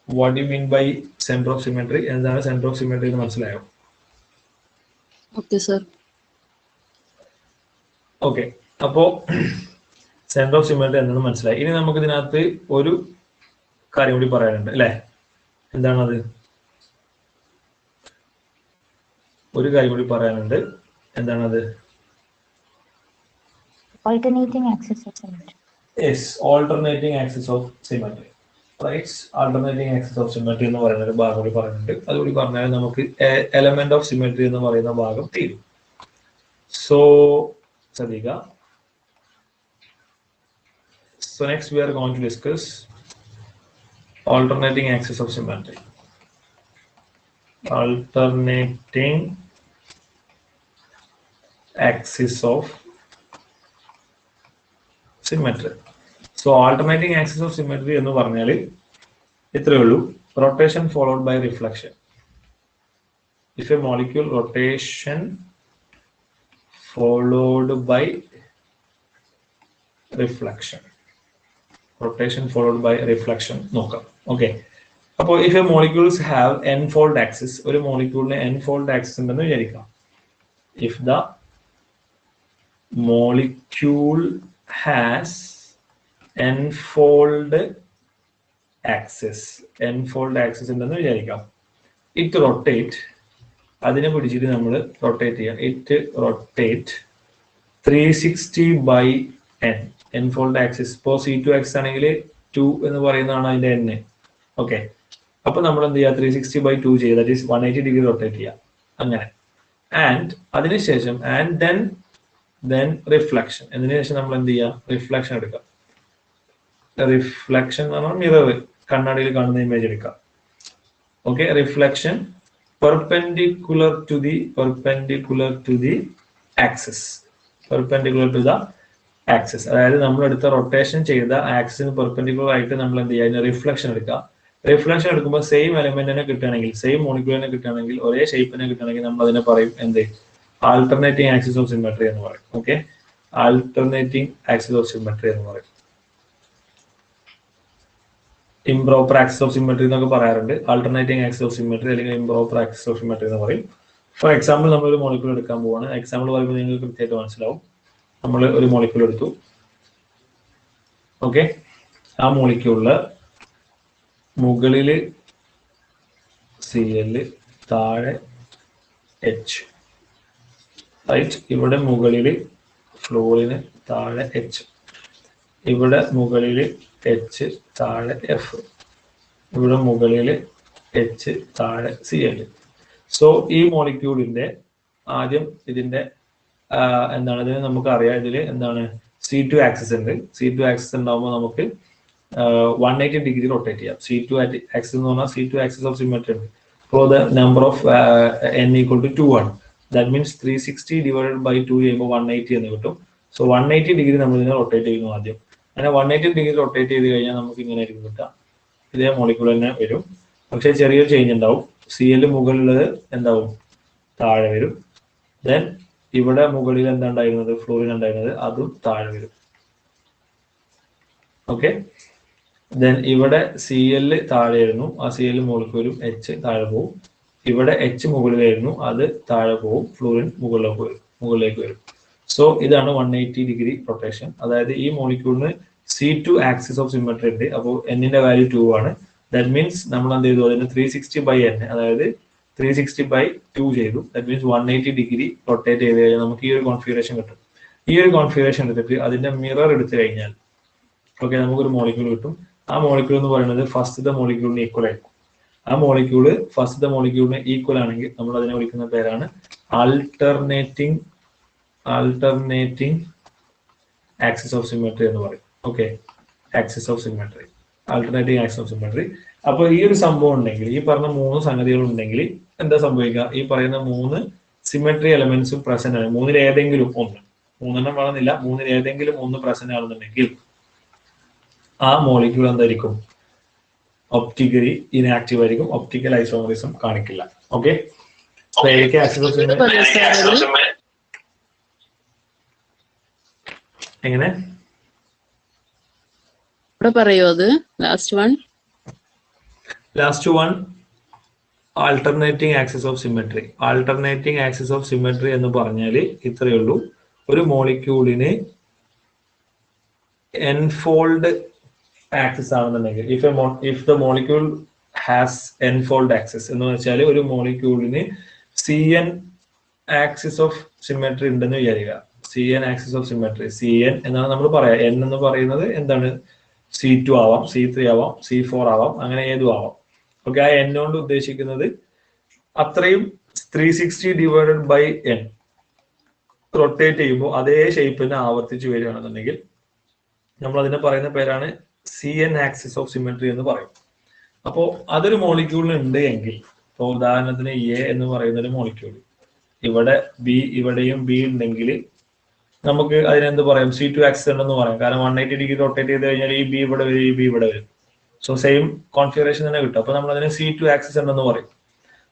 what do you mean by center of symmetry? എന്താണ് സെന്റർ ഓഫ് സിമെട്രി എന്ന് മനസ്സിലായോ? Okay sir. Okay, അപ്പോ centre of symmetry എന്താണെന്ന് മനസ്സിലായി. ഇനി നമുക്ക് ഇതിനകത്ത് ഒരു കാര്യം കൂടി പറയാനുണ്ട് അല്ലെ? എന്താണത്? ഒരു കാര്യം കൂടി പറയാനുണ്ട്. എന്താണത്? Alternating axis of symmetry. Yes, alternating axis of symmetry. Right, alternating axis of symmetry എന്ന് പറയുന്ന ഒരു ഭാഗം കൂടി പറയുന്നുണ്ട്. അതുകൂടി പറഞ്ഞാൽ നമുക്ക് element of symmetry എന്ന് പറയുന്ന ഭാഗം തീരും. So Sadika, so next we are going to discuss alternating axis of symmetry. Alternating axis of symmetry. So alternating axis of symmetry എന്ന് പറഞ്ഞാൽ ഇത്രയേ ഉള്ളൂ. Rotation followed by reflection. If a molecule rotation followed by reflection. Rotation followed by reflection. നോക്കാം. Okay. അപ്പോൾ if a molecules have n-fold axis, ഒരു മോളിക്യൂളിന് n-fold axis ഉണ്ടെന്ന് വിചാരിക്കാം. If the molecule has n-fold axis ഉണ്ടെന്ന് വിചാരിക്കാം. It rotate, അതിനെ പിടിച്ചിട്ട് നമ്മൾ റൊട്ടേറ്റ് ചെയ്യാം. It rotate 360 by n-fold axis. ഇപ്പോൾ C2x ആണെങ്കിൽ 2 എന്ന് പറയുന്നതാണ് അതിന്റെ n. ഓക്കെ, അപ്പൊ നമ്മൾ എന്ത് ചെയ്യുക? 360 by 2 ചെയ്യുക. ദാറ്റ് ഈസ് 180 ഡിഗ്രി റൊട്ടേറ്റ് ചെയ്യുക. അങ്ങനെ. ആൻഡ് അതിനുശേഷം then റിഫ്ലക്ഷൻ. അതിനുശേഷം നമ്മൾ എന്ത് ചെയ്യുക? റിഫ്ലക്ഷൻ എടുക്കുക. റിഫ്ലക്ഷൻ എന്ന് പറഞ്ഞാൽ മിറർ, കണ്ണാടിയിൽ കാണുന്ന ഇമേജ് എടുക്കുക. Okay, reflection perpendicular to the axis, perpendicular to the axis. അതായത് നമ്മൾ എടുത്ത റൊട്ടേഷൻ ചെയ്ത ആക്സിന് പെർപെൻഡിക്കുലർ ആയിട്ട് നമ്മൾ എന്ത് ചെയ്യുക, അതിന് റിഫ്ലക്ഷൻ എടുക്കുക. റിഫ്ലക്ഷൻ എടുക്കുമ്പോൾ സെയിം എലമെന്റിനെ കിട്ടുകയാണെങ്കിൽ, സെയിം മോളിക്യൂളിനെ കിട്ടുകയാണെങ്കിൽ, ഒരേ ഷേപ്പിനെ കിട്ടുകയാണെങ്കിൽ നമ്മൾ അതിനെ പറയും എന്ത്, ആൾട്ടർനേറ്റിംഗ് ആക്സിസ് ഓഫ് സിമെട്രി എന്ന് പറയും. Okay, alternating axis of symmetry എന്ന് പറയും. ഇംപ്രോപ്പർ ആക്സിസ് ഓഫ് സിമെട്രി എന്നൊക്കെ പറയാറുണ്ട്. ആൾട്ടർനേറ്റിംഗ് ആക്സിസ് ഓഫ് സിമെട്രി അല്ലെങ്കിൽ ഇംപ്രോപ്പർ ആക്സിസ് ഓഫ് സിമെട്രി എന്ന് പറയും. ഫോർ എക്സാമ്പിൾ, നമ്മളൊരു മോളിക്യൂൾ എടുക്കാൻ പോവാണ്. എക്സാമ്പിൾ പറയുമ്പോൾ നിങ്ങൾക്ക് കൃത്യമായിട്ട് മനസ്സിലാവും. നമ്മൾ ഒരു മോളിക്യൂൾ എടുത്തു. ഓക്കെ, ആ മോളിക്യൂളില് മുകളില് Cl, താഴെ H, റൈറ്റ്. ഇവിടെ മുകളില് ഫ്ലോറിന്, താഴെ H. ഇവിടെ മുകളില് H, താഴെ F. ഇവിടെ മുകളില് H, താഴെ Cl. സോ ഈ മോളിക്യൂളിന്റെ ആദ്യം ഇതിന്റെ എന്താണ്, ഇതിന് നമുക്ക് അറിയാം, ഇതില് എന്താണ് C2 ആക്സിസ് ഉണ്ട്. C2 ആക്സിസ് ഉണ്ടാകുമ്പോൾ നമുക്ക് 180 ഡിഗ്രി റൊട്ടേറ്റ് ചെയ്യാം. C2 ആക്സിസ് എന്ന് പറഞ്ഞാൽ C2 ആക്സിസ് ഓഫ് സിമെട്രി ഉണ്ട്. For the number of n equal to 2 ആണ്. ദാറ്റ് മീൻസ് 360 ഡിവൈഡഡ് ബൈ 2 ചെയ്യുമ്പോൾ 180 എന്ന് കിട്ടും. സോ 180 ഡിഗ്രി നമ്മൾ ഇതിനെ റൊട്ടേറ്റ് ചെയ്യുന്നു ആദ്യം. അങ്ങനെ 180 ഡിഗ്രി റൊട്ടേറ്റ് ചെയ്ത് കഴിഞ്ഞാൽ നമുക്ക് ഇങ്ങനെ ആയിരിക്കും കിട്ടുക. ഇതേ മോളിക്യൂൾ തന്നെ വരും, പക്ഷേ ചെറിയൊരു ചേഞ്ച് ഉണ്ടാവും. Cl മുകളിലുള്ളത് എന്താവും, താഴെ വരും. ദെൻ ഇവിടെ മുകളിൽ എന്താ ഉണ്ടായിരുന്നത്, ഫ്ലോറിൻ ഉണ്ടായിരുന്നത്, അതും താഴെ വരും. ഓക്കെ, ദെൻ ഇവിടെ Cl താഴെയായിരുന്നു, ആ Cl മുകളിലേക്ക് വരും, H താഴെ പോകും. ഇവിടെ H മുകളിലായിരുന്നു, അത് താഴെ പോകും, ഫ്ലോറിൻ മുകളിലേക്ക് വരും. സോ ഇതാണ് 180 ഡിഗ്രി റൊട്ടേഷൻ. അതായത് ഈ മോളിക്യൂളിന് C2 ആക്സിസ് ഓഫ് സിമെട്രി ഉണ്ട്. അപ്പോൾ എന്നിന്റെ വാല്യൂ 2 ആണ്. ദാറ്റ് മീൻസ് നമ്മൾ എന്ത് ചെയ്തു, അതിന് 360 ബൈ n, അതായത് 360 ബൈ 2 ചെയ്തു. ദാറ്റ് മീൻസ് 180 ഡിഗ്രി റൊട്ടേറ്റ് ചെയ്ത് കഴിഞ്ഞാൽ നമുക്ക് ഈ ഒരു കോൺഫിഗറേഷൻ കിട്ടും. ഈ ഒരു കോൺഫിഗറേഷൻ എടുത്തിട്ട് അതിന്റെ മിറർ എടുത്തു കഴിഞ്ഞാൽ ഓക്കെ, നമുക്കൊരു മോളിക്യൂൾ കിട്ടും. ആ മോളിക്യൂൾ എന്ന് പറയുന്നത് ഫസ്റ്റത്തെ മോളിക്യൂളിന് ഈക്വൽ ആയിരിക്കും. ആ മോളിക്യൂള് ഫസ്റ്റത്തെ മോളിക്യൂളിന് ഈക്വൽ ആണെങ്കിൽ നമ്മൾ അതിനെ വിളിക്കുന്ന പേരാണ് ആൾട്ടർനേറ്റിംഗ് ആക്സിസ് ഓഫ് സിമെട്രി എന്ന് പറയും. Okay, axis of symmetry, alternating axis of symmetry. അപ്പോൾ ഈ ഒരു സംഭവം ഉണ്ടെങ്കിൽ, ഈ പറഞ്ഞ 3 സംഗതികൾ ഉണ്ടെങ്കിൽ എന്താ സംഭവിക്കുക, ഈ പറയുന്ന 3 സിമെട്രി എലമെന്റ്സും പ്രസന്റ് ആണ്. 3-ൽ ഏതെങ്കിലും ഒന്ന്, 3 വേണമെന്നില്ല, 3-ൽ ഏതെങ്കിലും ഒന്ന് പ്രസന്റ് ആണെന്നുണ്ടെങ്കിൽ ആ മോളിക്യൂൾ എന്തായിരിക്കും, ഒപ്റ്റിക്കലി ഇനാക്റ്റീവ് ആയിരിക്കും, ഒപ്റ്റിക്കൽ ഐസോമറിസം കാണിക്കില്ല. ഓക്കെ, എങ്ങനെ പറയോ അത് last one alternating axis of symmetry. Alternating axis of symmetry എന്ന് പറഞ്ഞാൽ ഇത്രയേ ഉള്ളൂ. ഒരു മോളിക്യൂളിന് എൻഫോൾഡ് ആക്സിസ് ആണെന്നുണ്ടെങ്കിൽ, if the molecule has enfold axis എന്ന് വെച്ചാൽ ഒരു മോളിക്യൂളിന് Cn ആക്സിസ് ഓഫ് സിമെട്രി ഉണ്ടെന്ന് വിചാരിക്കുക. Cn axis of symmetry, Cn എന്നാണ് നമ്മൾ പറയാ. n എന്ന് പറയുന്നത് എന്താണ്, C2 ആവാം, C3 ആവാം, C4 ആവാം, അങ്ങനെ ഏതും ആവാം. ഓക്കെ, ആ n കൊണ്ട് ഉദ്ദേശിക്കുന്നത് അത്രയും 360 ഡിവൈഡഡ് ബൈ n റൊട്ടേറ്റ് ചെയ്യുമ്പോൾ അതേ ഷേപ്പിനെ ആവർത്തിച്ച് വരികയാണെന്നുണ്ടെങ്കിൽ നമ്മൾ അതിനെ പറയുന്ന പേരാണ് Cn ആക്സിസ് ഓഫ് സിമെട്രി എന്ന് പറയും. അപ്പോൾ അതൊരു മോളിക്യൂളിൽ ഉണ്ട് എങ്കിൽ, ഇപ്പോൾ ഉദാഹരണത്തിന് A എന്ന് പറയുന്ന ഒരു മോളിക്യൂൾ, ഇവിടെ B, ഇവിടെയും B ഉണ്ടെങ്കിൽ നമുക്ക് അതിനെന്ത് പറയാം, C2 ആക്സിസ് ഉണ്ടെന്ന് പറയാം. കാരണം 180 ഡിഗ്രി റൊട്ടേറ്റ് ചെയ്ത് കഴിഞ്ഞാൽ ഈ B ഇവിടെ വരും, ഈ B ഇവിടെ വരും. സോ സെയിം കോൺഫിഗറേഷൻ തന്നെ കിട്ടും. അപ്പൊ നമ്മൾ അതിനെ C2 ആക്സിസ് ഉണ്ടെന്ന് പറയും.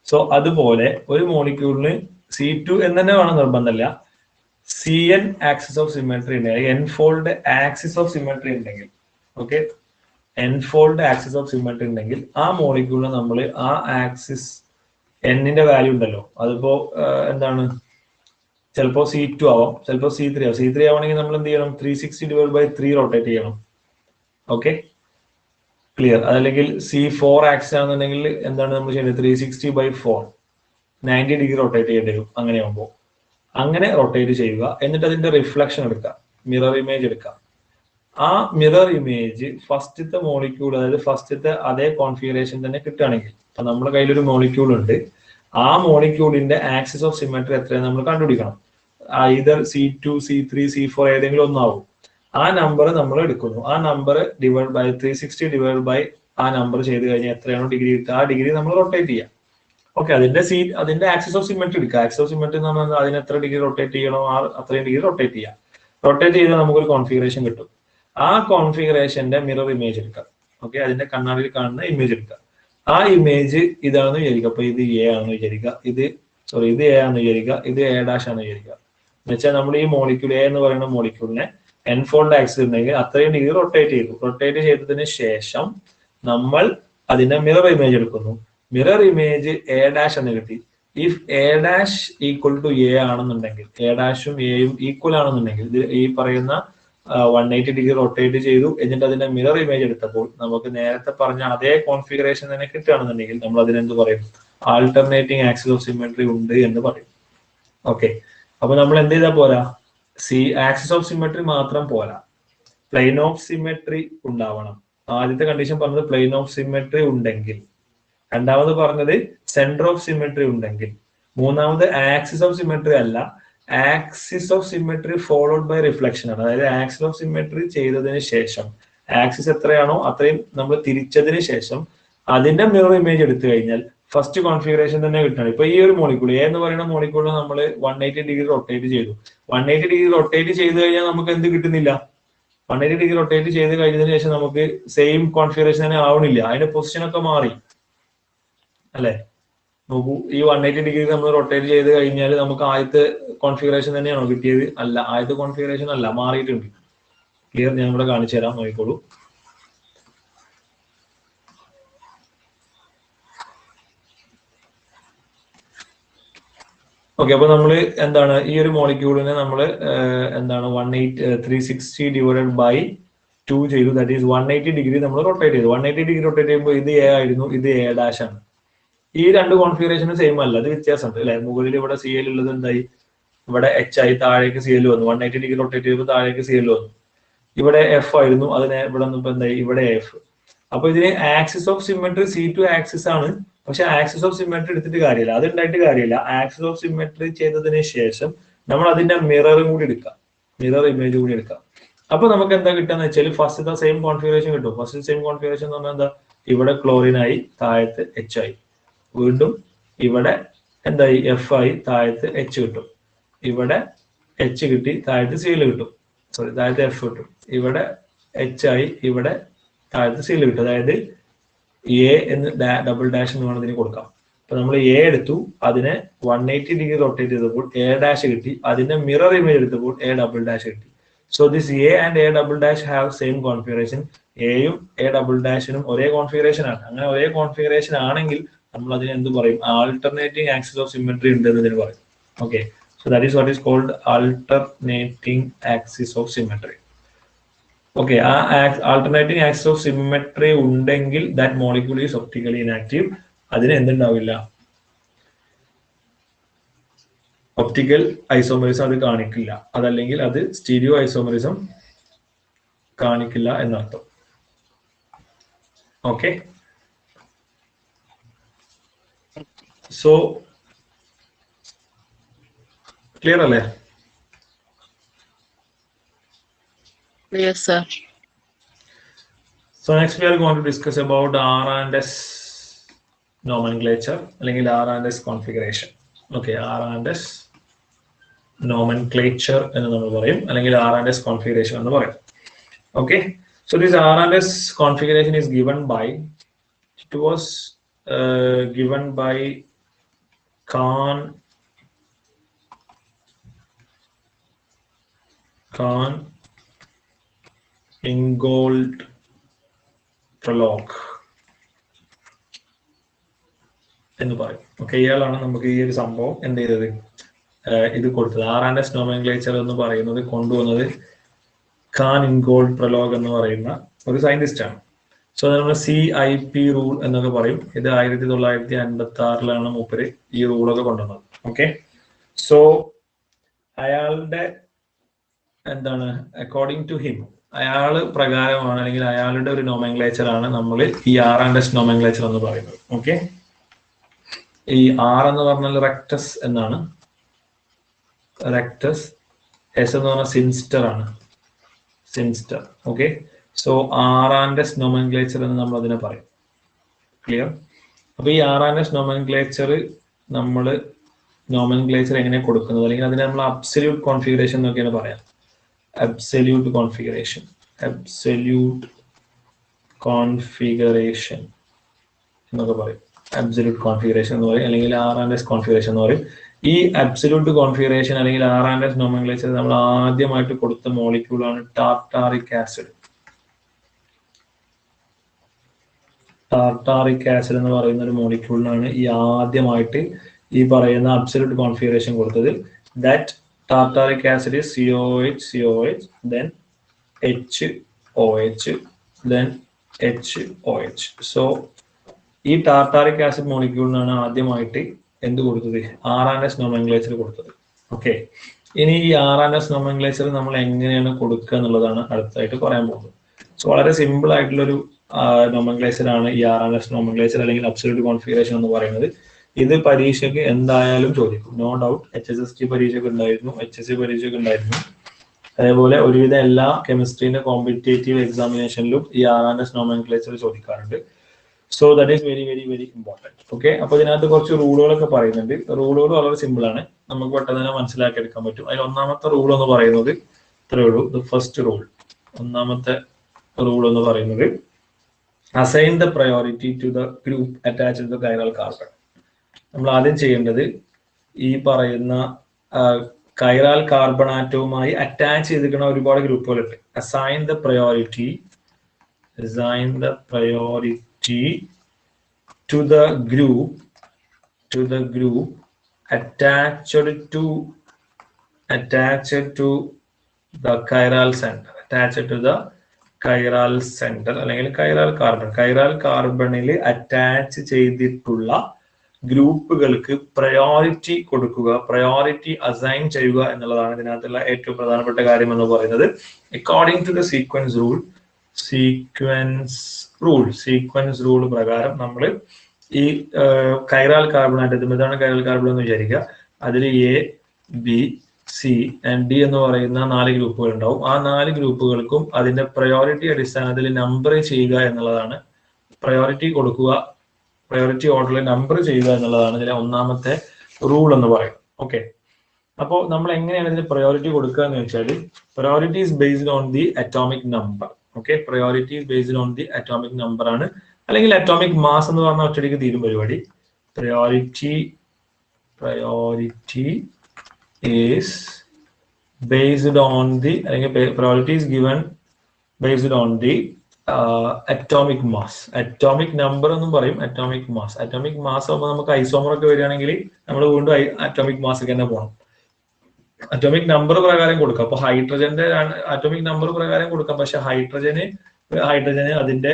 സോ അതുപോലെ ഒരു മോളിക്യൂളിന് C2 എന്ന് തന്നെ വേണം നിർബന്ധമല്ല, Cn ആക്സിസ് ഓഫ് സിമെട്രി ഉണ്ടെങ്കിൽ, എൻഫോൾഡ് ആക്സിസ് ഓഫ് സിമെട്രി ഉണ്ടെങ്കിൽ, okay, enfold axis of symmetry ഉണ്ടെങ്കിൽ ആ മോളിക്യൂളിന് നമ്മൾ ആ ആക്സിസ് എന്നിന്റെ വാല്യൂ ഉണ്ടല്ലോ, അതിപ്പോ എന്താണ്, ചിലപ്പോ C2 ആവാം, ചിലപ്പോ C3 ആവാം. C3 ആവണമെങ്കിൽ നമ്മൾ എന്ത് ചെയ്യണം, 360 ഡിവൈഡ് ബൈ 3 റൊട്ടേറ്റ് ചെയ്യണം. Okay, clear. അതല്ലെങ്കിൽ C4 ആക്സിസ് ആണെന്നുണ്ടെങ്കിൽ എന്താണ് നമ്മൾ ചെയ്യുന്നത്, 360 ബൈ 4 90 ഡിഗ്രി റൊട്ടേറ്റ് ചെയ്യേണ്ടി വരും. അങ്ങനെയാകുമ്പോൾ അങ്ങനെ റൊട്ടേറ്റ് ചെയ്യുക. എന്നിട്ട് അതിന്റെ റിഫ്ലക്ഷൻ എടുക്കുക, മിറർ ഇമേജ് എടുക്കുക. ആ മിറർ ഇമേജ് ഫസ്റ്റത്തെ മോളിക്യൂൾ, അതായത് ഫസ്റ്റത്തെ അതേ കോൺഫിഗറേഷൻ തന്നെ കിട്ടുകയാണെങ്കിൽ, അപ്പൊ നമ്മുടെ കയ്യിലൊരു മോളിക്യൂൾ ഉണ്ട്, ആ മോളിക്യൂളിന്റെ ആക്സിസ് ഓഫ് സിമെട്രി എത്രയാണ് നമ്മൾ കണ്ടുപിടിക്കണം. either C2, C3, C4 ഏതെങ്കിലും ഒന്നാവും. ആ നമ്പർ നമ്മൾ എടുക്കുന്നു. ആ number divide by 360 divide by ആ നമ്പർ ചെയ്ത് കഴിഞ്ഞാൽ എത്രയാണോ ഡിഗ്രി കിട്ടുക ആ ഡിഗ്രി നമ്മൾ റൊട്ടേറ്റ് ചെയ്യാം. ഓക്കെ, അതിന്റെ ആക്സിസ് ഓഫ് സിമെട്രി എടുക്കുക. ആക്സിസ് ഓഫ് സിമെട്രി എന്ന് പറഞ്ഞാൽ അതിന് എത്ര ഡിഗ്രി റൊട്ടേറ്റ് ചെയ്യണോ അത്രയും ഡിഗ്രി റൊട്ടേറ്റ് ചെയ്യാം. റൊട്ടേറ്റ് ചെയ്താൽ നമുക്കൊരു കോൺഫിഗറേഷൻ കിട്ടും. ആ കോൺഫിഗറേഷന്റെ മിറർ ഇമേജ് എടുക്കുക. ഓക്കെ, അതിന്റെ കണ്ണാടിയിൽ കാണുന്ന ഇമേജ് എടുക്കുക. ആ ഇമേജ് ഇതാണെന്ന് വിചാരിക്കുക. അപ്പൊ ഇത് എ ആണെന്ന് വിചാരിക്കുക, ഇത് എ ആണെന്ന് വിചാരിക്കുക, ഇത് എ ഡാഷ് ആണെന്ന് വിചാരിക്കുക. എന്ന് വെച്ചാൽ നമ്മൾ ഈ മോളിക്യൂൾ എ എന്ന് പറയുന്ന മോളിക്യൂളിനെ എൻഫോൾഡ് ആക്സിസ് ഉണ്ടെങ്കിൽ അത്രയും ഡിഗ്രി റൊട്ടേറ്റ് ചെയ്തു. റൊട്ടേറ്റ് ചെയ്തതിന് ശേഷം നമ്മൾ അതിന്റെ മിറർ ഇമേജ് എടുക്കുന്നു. മിറർ ഇമേജ് എ ഡാഷ് എന്ന് കിട്ടി. If A dash equal to A ആണെന്നുണ്ടെങ്കിൽ, എ ഡാഷും എയും ഈക്വൽ ആണെന്നുണ്ടെങ്കിൽ, ഇത് ഈ പറയുന്ന 180 ഡിഗ്രി റൊട്ടേറ്റ് ചെയ്തു എന്നിട്ട് അതിന്റെ മിറർ ഇമേജ് എടുത്തപ്പോൾ നമുക്ക് നേരത്തെ പറഞ്ഞ അതേ കോൺഫിഗറേഷൻ തന്നെ കിട്ടുകയാണെന്നുണ്ടെങ്കിൽ നമ്മൾ അതിനെന്ത് പറയും? ആൾട്ടർനേറ്റിംഗ് ആക്സിസ് ഓഫ് സിമെട്രി ഉണ്ട് എന്ന് പറയും. ഓക്കെ, അപ്പൊ നമ്മൾ എന്ത് ചെയ്താൽ പോരാ? ആക്സിസ് ഓഫ് സിമെട്രി മാത്രം പോരാ, പ്ലെയിൻ ഓഫ് സിമെട്രി ഉണ്ടാവണം. ആദ്യത്തെ കണ്ടീഷൻ പറഞ്ഞത് പ്ലെയിൻ ഓഫ് സിമെട്രി ഉണ്ടെങ്കിൽ, രണ്ടാമത് പറഞ്ഞത് സെന്റർ ഓഫ് സിമെട്രി ഉണ്ടെങ്കിൽ, മൂന്നാമത് ആക്സിസ് ഓഫ് സിമെട്രി അല്ല, axis of symmetry followed by reflection ആണ്. അതായത് ആക്സിസ് ഓഫ് സിമെട്രി ചെയ്തതിന് ശേഷം ആക്സിസ് എത്രയാണോ അത്രയും നമ്മൾ തിരിച്ചതിന് ശേഷം അതിന്റെ മിറർ ഇമേജ് എടുത്തു കഴിഞ്ഞാൽ ഫസ്റ്റ് കോൺഫിഗറേഷൻ തന്നെ കിട്ടണം. ഇപ്പൊ ഈ ഒരു മോളിക്യൂൾ എ എന്ന് പറയുന്ന മോളിക്യൂളിൽ നമ്മൾ 180 ഡിഗ്രി റൊട്ടേറ്റ് ചെയ്തു. 180 ഡിഗ്രി റൊട്ടേറ്റ് ചെയ്ത് കഴിഞ്ഞാൽ നമുക്ക് എന്ത് കിട്ടുന്നില്ല? 180 ഡിഗ്രി റൊട്ടേറ്റ് ചെയ്ത് കഴിഞ്ഞതിന് ശേഷം നമുക്ക് സെയിം കോൺഫിഗറേഷൻ തന്നെ ആവണില്ല, അതിന്റെ പൊസിഷൻ ഒക്കെ മാറി അല്ലെ? നോക്കൂ, ഈ 180 ഡിഗ്രി നമ്മൾ റൊട്ടേറ്റ് ചെയ്ത് കഴിഞ്ഞാൽ നമുക്ക് ആദ്യത്തെ കോൺഫിഗറേഷൻ തന്നെയാണോ കിട്ടിയത്? അല്ല, ആദ്യത്തെ കോൺഫിഗറേഷൻ അല്ല, മാറിയിട്ടുണ്ട്. ക്ലിയർ? ഞാൻ ഇവിടെ കാണിച്ചു തരാം, നോക്കിക്കോളൂ. ഓക്കെ, അപ്പൊ നമ്മൾ എന്താണ് ഈ ഒരു മോളിക്യൂളിനെ നമ്മൾ എന്താണ് 360 ഡിവൈഡഡ് ബൈ 2 ചെയ്തു. ദാറ്റ് ഈസ് 180 ഡിഗ്രി നമ്മൾ റൊട്ടേറ്റ് ചെയ്തു. 180 ഡിഗ്രി റൊട്ടേറ്റ് ചെയ്യുമ്പോൾ ഇത് എ ആയിരുന്നു, ഇത് എ ഡാഷ് ആണ്. ഈ രണ്ട് കോൺഫിഗറേഷനും സെയിം അല്ല, അത് വ്യത്യാസമുണ്ട് അല്ലെ? മുകളിൽ ഇവിടെ സി എൽ ഉള്ളത് എന്തായി? ഇവിടെ എച്ച് ആയി, താഴേക്ക് സി എൽ വന്നു. 180 ഡിഗ്രി റൊട്ടേറ്റ് ചെയ്യുമ്പോൾ താഴേക്ക് സി എൽ വന്നു. ഇവിടെ എഫ് ആയിരുന്നു, അതിനെ ഇവിടെ വന്നപ്പോ എന്തായി? ഇവിടെ എഫ്. അപ്പൊ ഇതിന് axis of symmetry C2 axis ആണ്. പക്ഷെ ആക്സിസ് ഓഫ് സിമെട്രി എടുത്തിട്ട് കാര്യമില്ല, അത് ഉണ്ടായിട്ട് കാര്യമില്ല. ആക്സിസ് ഓഫ് സിമെട്രി ചെയ്തതിന് ശേഷം നമ്മൾ അതിന്റെ മിററും കൂടി എടുക്കാം, മിറർ ഇമേജ് കൂടി എടുക്കാം. അപ്പൊ നമുക്ക് എന്താ കിട്ടാന്ന് വെച്ചാൽ ഫസ്റ്റ് സെയിം കോൺഫിഗറേഷൻ കിട്ടും. ഫസ്റ്റ് സെയിം കോൺഫിഗറേഷൻ എന്ന് പറഞ്ഞാൽ എന്താ? ഇവിടെ ക്ലോറിൻ ആയി, താഴത്ത് എച്ച് ആയി. വീണ്ടും ഇവിടെ എന്തായി? എഫ് ആയി, താഴത്ത് എച്ച് കിട്ടും. ഇവിടെ എച്ച് കിട്ടി, താഴത്ത് സീൽ കിട്ടും. സോറി, താഴത്ത് എഫ് കിട്ടും. ഇവിടെ എച്ച് ആയി, ഇവിടെ താഴത്ത് സീൽ കിട്ടും. അതായത് എ എന്ന് ഡബിൾ ഡാഷ് എന്ന് വേണം ഇതിന് കൊടുക്കാം. അപ്പൊ നമ്മൾ എ എടുത്തു, അതിനെ 180 ഡിഗ്രി റൊട്ടേറ്റ് ചെയ്തപ്പോൾ എ ഡാഷ് കിട്ടി. അതിന്റെ മിറർ ഇമേജ് എടുത്തപ്പോൾ എ ഡബിൾ ഡാഷ് കിട്ടി. So this A and A double dash have same configuration. എയും എ ഡബിൾ ഡാഷിനും ഒരേ കോൺഫിഗറേഷൻ ആണ്. അങ്ങനെ ഒരേ കോൺഫിഗറേഷൻ ആണെങ്കിൽ നമ്മൾ അതിനെ എന്ത് പറയും? ആൾട്ടർനേറ്റിംഗ് ആക്സിസ് ഓഫ് സിമെട്രി ഉണ്ട് എന്നതിന് പറയും. Okay, so that is what is called alternating axis of symmetry. Okay, ആ ആൾട്ടർനേറ്റിംഗ് ആക്സിസ് ഓഫ് സിമെട്രി ഉണ്ടെങ്കിൽ that molecule is optically inactive. അതിന് എന്തുണ്ടാവില്ല? ഒപ്റ്റിക്കൽ ഐസോമറിസം അത് കാണിക്കില്ല, അതല്ലെങ്കിൽ അത് സ്റ്റീരിയോ ഐസോമറിസം കാണിക്കില്ല എന്നർത്ഥം. ഓക്കെ, സോ ക്ലിയർ അല്ലേ? Yes, sir. So next we are going to discuss about R&S nomenclature, അല്ലെങ്കിൽ R&S configuration. Okay, R&S nomenclature എന്ന് നമ്മൾ പറയും, അല്ലെങ്കിൽ R&S configuration എന്ന് പറയും. Okay, so this R&S configuration is given by, it was given by Kahn Ingold Prolog എന്ന് പറയും. Okay, ഇയാളാണ് നമുക്ക് ഈ ഒരു സംഭവം എന്ത് ചെയ്തത്, ഇത് കൊടുത്തത്. R&S നോമെൻക്ലേച്ചർ എന്ന് പറയുന്നത് കൊണ്ടുവന്നത് കാൻ ഇൻഗോൾഡ് പ്രലോഗ് എന്ന് പറയുന്ന ഒരു സയന്റിസ്റ്റ് ആണ്. സോ നമ്മൾ CIP റൂൾ എന്നൊക്കെ പറയും. ഇത് 1956 മൂപ്പര് ഈ റൂളൊക്കെ കൊണ്ടുവന്നത്. ഓക്കെ, സോ അയാളുടെ എന്താണ്, അക്കോർഡിംഗ് ടു ഹിം, അയാള് പ്രകാരമാണ്, അല്ലെങ്കിൽ അയാളുടെ ഒരു നോമെൻക്ലേച്ചർ ആണ് നമ്മൾ ഈ R&S നോമെൻക്ലേച്ചർ എന്ന് പറയുന്നത്. ഓക്കെ, ഈ R എന്ന് പറഞ്ഞാൽ റെക്ടസ് എന്നാണ്, റെക്ടസ്. S എന്ന് പറഞ്ഞാൽ സിൻസ്റ്റർ ആണ്, സിൻസ്റ്റർ. ഓക്കെ, സോ R&S നോമെൻക്ലേച്ചർ എന്ന് നമ്മൾ അതിനെ പറയും. ക്ലിയർ? അപ്പൊ ഈ RNS നോമൻക്ലേച്ചർ നമ്മൾ നോമൻക്ലേച്ചർ എങ്ങനെ കൊടുക്കുന്നത്, അല്ലെങ്കിൽ അതിനെ നമ്മൾ അബ്സല്യൂട്ട് കോൺഫിഗറേഷൻ എന്നൊക്കെയാണ് പറയാം. അബ്സല്യൂട്ട് കോൺഫിഗറേഷൻ എന്നൊക്കെ പറയും. അബ്സല്യൂട്ട് കോൺഫിഗറേഷൻ എന്ന് പറയും, അല്ലെങ്കിൽ RNS കോൺഫിഗറേഷൻ എന്ന് പറയും. ഈ അബ്സല്യൂട്ട് കോൺഫിഗറേഷൻ അല്ലെങ്കിൽ RNS നോമൻക്ലേച്ചർ നമ്മൾ ആദ്യമായിട്ട് കൊടുത്ത മോളിക്യൂളാണ് ടാർട്ടാറിക് ആസിഡ്. ടാർട്ടാറിക് ആസിഡ് എന്ന് പറയുന്ന ഒരു മോളിക്യൂളിനാണ് ഈ ആദ്യമായിട്ട് ഈ പറയുന്ന അബ്സല്യൂട്ട് കോൺഫിഗറേഷൻ കൊടുത്തത്. That tartaric acid is COH then HOH then HOH. So ഈ ടാർട്ടാറിക് ആസിഡ് മോളിക്യൂളിനാണ് ആദ്യമായിട്ട് എന്ത് കൊടുത്തത്? RNS നോമൻക്ലേച്ചർ കൊടുത്തത്. ഓക്കെ, ഇനി ഈ RNS നോമൻക്ലേച്ചർ നമ്മൾ എങ്ങനെയാണ് കൊടുക്കുക എന്നുള്ളതാണ് അടുത്തായിട്ട് പറയാൻ പോകുന്നത്. സോ വളരെ സിമ്പിൾ ആയിട്ടുള്ളൊരു നോമൻക്ലേച്ചർ ആണ് ഈ RNS നോമൻക്ലേച്ചർ അല്ലെങ്കിൽ അബ്സല്യൂട്ട് കോൺഫിഗറേഷൻ എന്ന് പറയുന്നത്. ഇത് പരീക്ഷയ്ക്ക് എന്തായാലും ചോദിക്കും, നോ ഡൗട്ട്. HSST പരീക്ഷയ്ക്ക് ഉണ്ടായിരുന്നു, HSC പരീക്ഷയ്ക്ക് ഉണ്ടായിരുന്നു. അതേപോലെ ഒരുവിധ എല്ലാ കെമിസ്ട്രീന്റെ കോമ്പറ്റേറ്റീവ് എക്സാമിനേഷനിലും ഈ RNS നോമൻക്ലേച്ചർ ചോദിക്കാറുണ്ട്. So that is very very very important. Okay, അപ്പൊ ഇതിനകത്ത് കുറച്ച് റൂളുകളൊക്കെ പറയുന്നുണ്ട്. റൂളുകൾ വളരെ സിമ്പിൾ ആണ്, നമുക്ക് പെട്ടെന്ന് തന്നെ മനസ്സിലാക്കി എടുക്കാൻ പറ്റും. അതിൽ ഒന്നാമത്തെ റൂൾ എന്ന് പറയുന്നത് ഇത്രയേ ഉള്ളൂ. ദ ഫസ്റ്റ് റൂൾ, ഒന്നാമത്തെ റൂൾ എന്ന് പറയുന്നത് assign the priority to the group attached to the chiral carbon. നമ്മൾ ആദ്യം ചെയ്യേണ്ടത് ഈ പറയുന്ന കൈറാൽ കാർബൺ ആറ്റവുമായി അറ്റാച്ച് ചെയ്തിരിക്കുന്ന ഒരുപാട് ഗ്രൂപ്പുകളുണ്ട്. Assign the priority to the group attached to the chiral center അല്ലെങ്കിൽ കൈറാൽ കാർബണിൽ അറ്റാച്ച് ചെയ്തിട്ടുള്ള ഗ്രൂപ്പുകൾക്ക് പ്രയോറിറ്റി കൊടുക്കുക, പ്രയോറിറ്റി അസൈൻ ചെയ്യുക എന്നുള്ളതാണ് ഇതിനകത്തുള്ള ഏറ്റവും പ്രധാനപ്പെട്ട കാര്യം എന്ന് പറയുന്നത്. According to the sequence rule പ്രകാരം നമ്മൾ ഈ കൈറാൽ കാർബൺ ആറ്റം, ഇതാണ് കൈറാൽ കാർബൺ എന്ന് വിചാരിക്കുക, അതിൽ A, B, C and D എന്ന് പറയുന്ന 4 ഗ്രൂപ്പുകൾ ഉണ്ടാവും. ആ 4 ഗ്രൂപ്പുകൾക്കും അതിന്റെ പ്രയോറിറ്റി അടിസ്ഥാനത്തിൽ നമ്പർ ചെയ്യുക എന്നുള്ളതാണ്, പ്രയോറിറ്റി കൊടുക്കുക, പ്രയോറിറ്റി ഓർഡറിൽ നമ്പർ ചെയ്യുക എന്നുള്ളതാണ് ഇതിലെ ഒന്നാമത്തെ റൂൾ എന്ന് പറയുന്നത്. ഓക്കെ, അപ്പോൾ നമ്മൾ എങ്ങനെയാണ് ഇതിന് പ്രയോറിറ്റി കൊടുക്കുക എന്ന് വെച്ചാൽ, priority is based on the atomic number. Okay, priority is based on the atomic number ആണ്, അല്ലെങ്കിൽ അറ്റോമിക് മാസ് എന്ന് പറഞ്ഞ ഒറ്റയടിക്ക് തീരും പരിപാടി. Priority is based on the, അല്ലെങ്കിൽ priority is given based on the atomic mass. Atomic number എന്നും പറയും, അറ്റോമിക് മാസ് ആകുമ്പോൾ നമുക്ക് ഐസോമർ ഒക്കെ വരികയാണെങ്കിൽ നമ്മൾ വീണ്ടും അറ്റോമിക് മാസ് തന്നെ പോകണം. അറ്റോമിക് നമ്പർ പ്രകാരം കൊടുക്കാം. അപ്പൊ ഹൈഡ്രജന്റെ അറ്റോമിക് നമ്പർ പ്രകാരം കൊടുക്കാം, പക്ഷെ ഹൈഡ്രജന് അതിന്റെ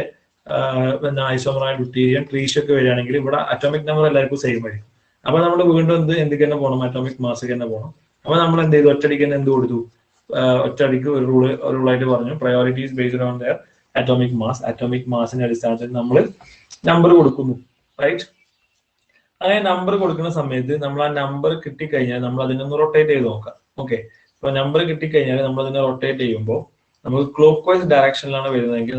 ഐസോമറായ ഡ്യൂട്ടീരിയം ട്രീഷ് ഒക്കെ വരികയാണെങ്കിൽ ഇവിടെ അറ്റോമിക് നമ്പർ എല്ലാവർക്കും സെയിം ആയിരിക്കും. അപ്പൊ നമ്മൾ വീണ്ടും എന്തിക്ക് തന്നെ പോകണം, അറ്റോമിക് മാസ് തന്നെ പോകണം. അപ്പൊ നമ്മൾ എന്ത് ചെയ്തു, ഒറ്റയടിക്ക് തന്നെ എന്ത് കൊടുത്തു, ഒറ്റയടിക്ക് ഒരു റൂളായിട്ട് പറഞ്ഞു, priority is based on the atomic mass. അറ്റോമിക് മാസിന്റെ അടിസ്ഥാനത്തിൽ നമ്മൾ നമ്പർ കൊടുക്കുന്നു, റൈറ്റ്? അങ്ങനെ നമ്പർ കൊടുക്കുന്ന സമയത്ത് നമ്മൾ ആ നമ്പർ കിട്ടിക്കഴിഞ്ഞാൽ നമ്മൾ അതിനൊന്ന് റൊട്ടേറ്റ് ചെയ്ത് നോക്കാം. ഓക്കെ, അപ്പൊ നമ്പർ കിട്ടിക്കഴിഞ്ഞാൽ നമ്മൾ അതിനെ റൊട്ടേറ്റ് ചെയ്യുമ്പോൾ നമുക്ക് ക്ലോക്ക് വൈസ് ഡയറക്ഷനിലാണ് വരുന്നതെങ്കിൽ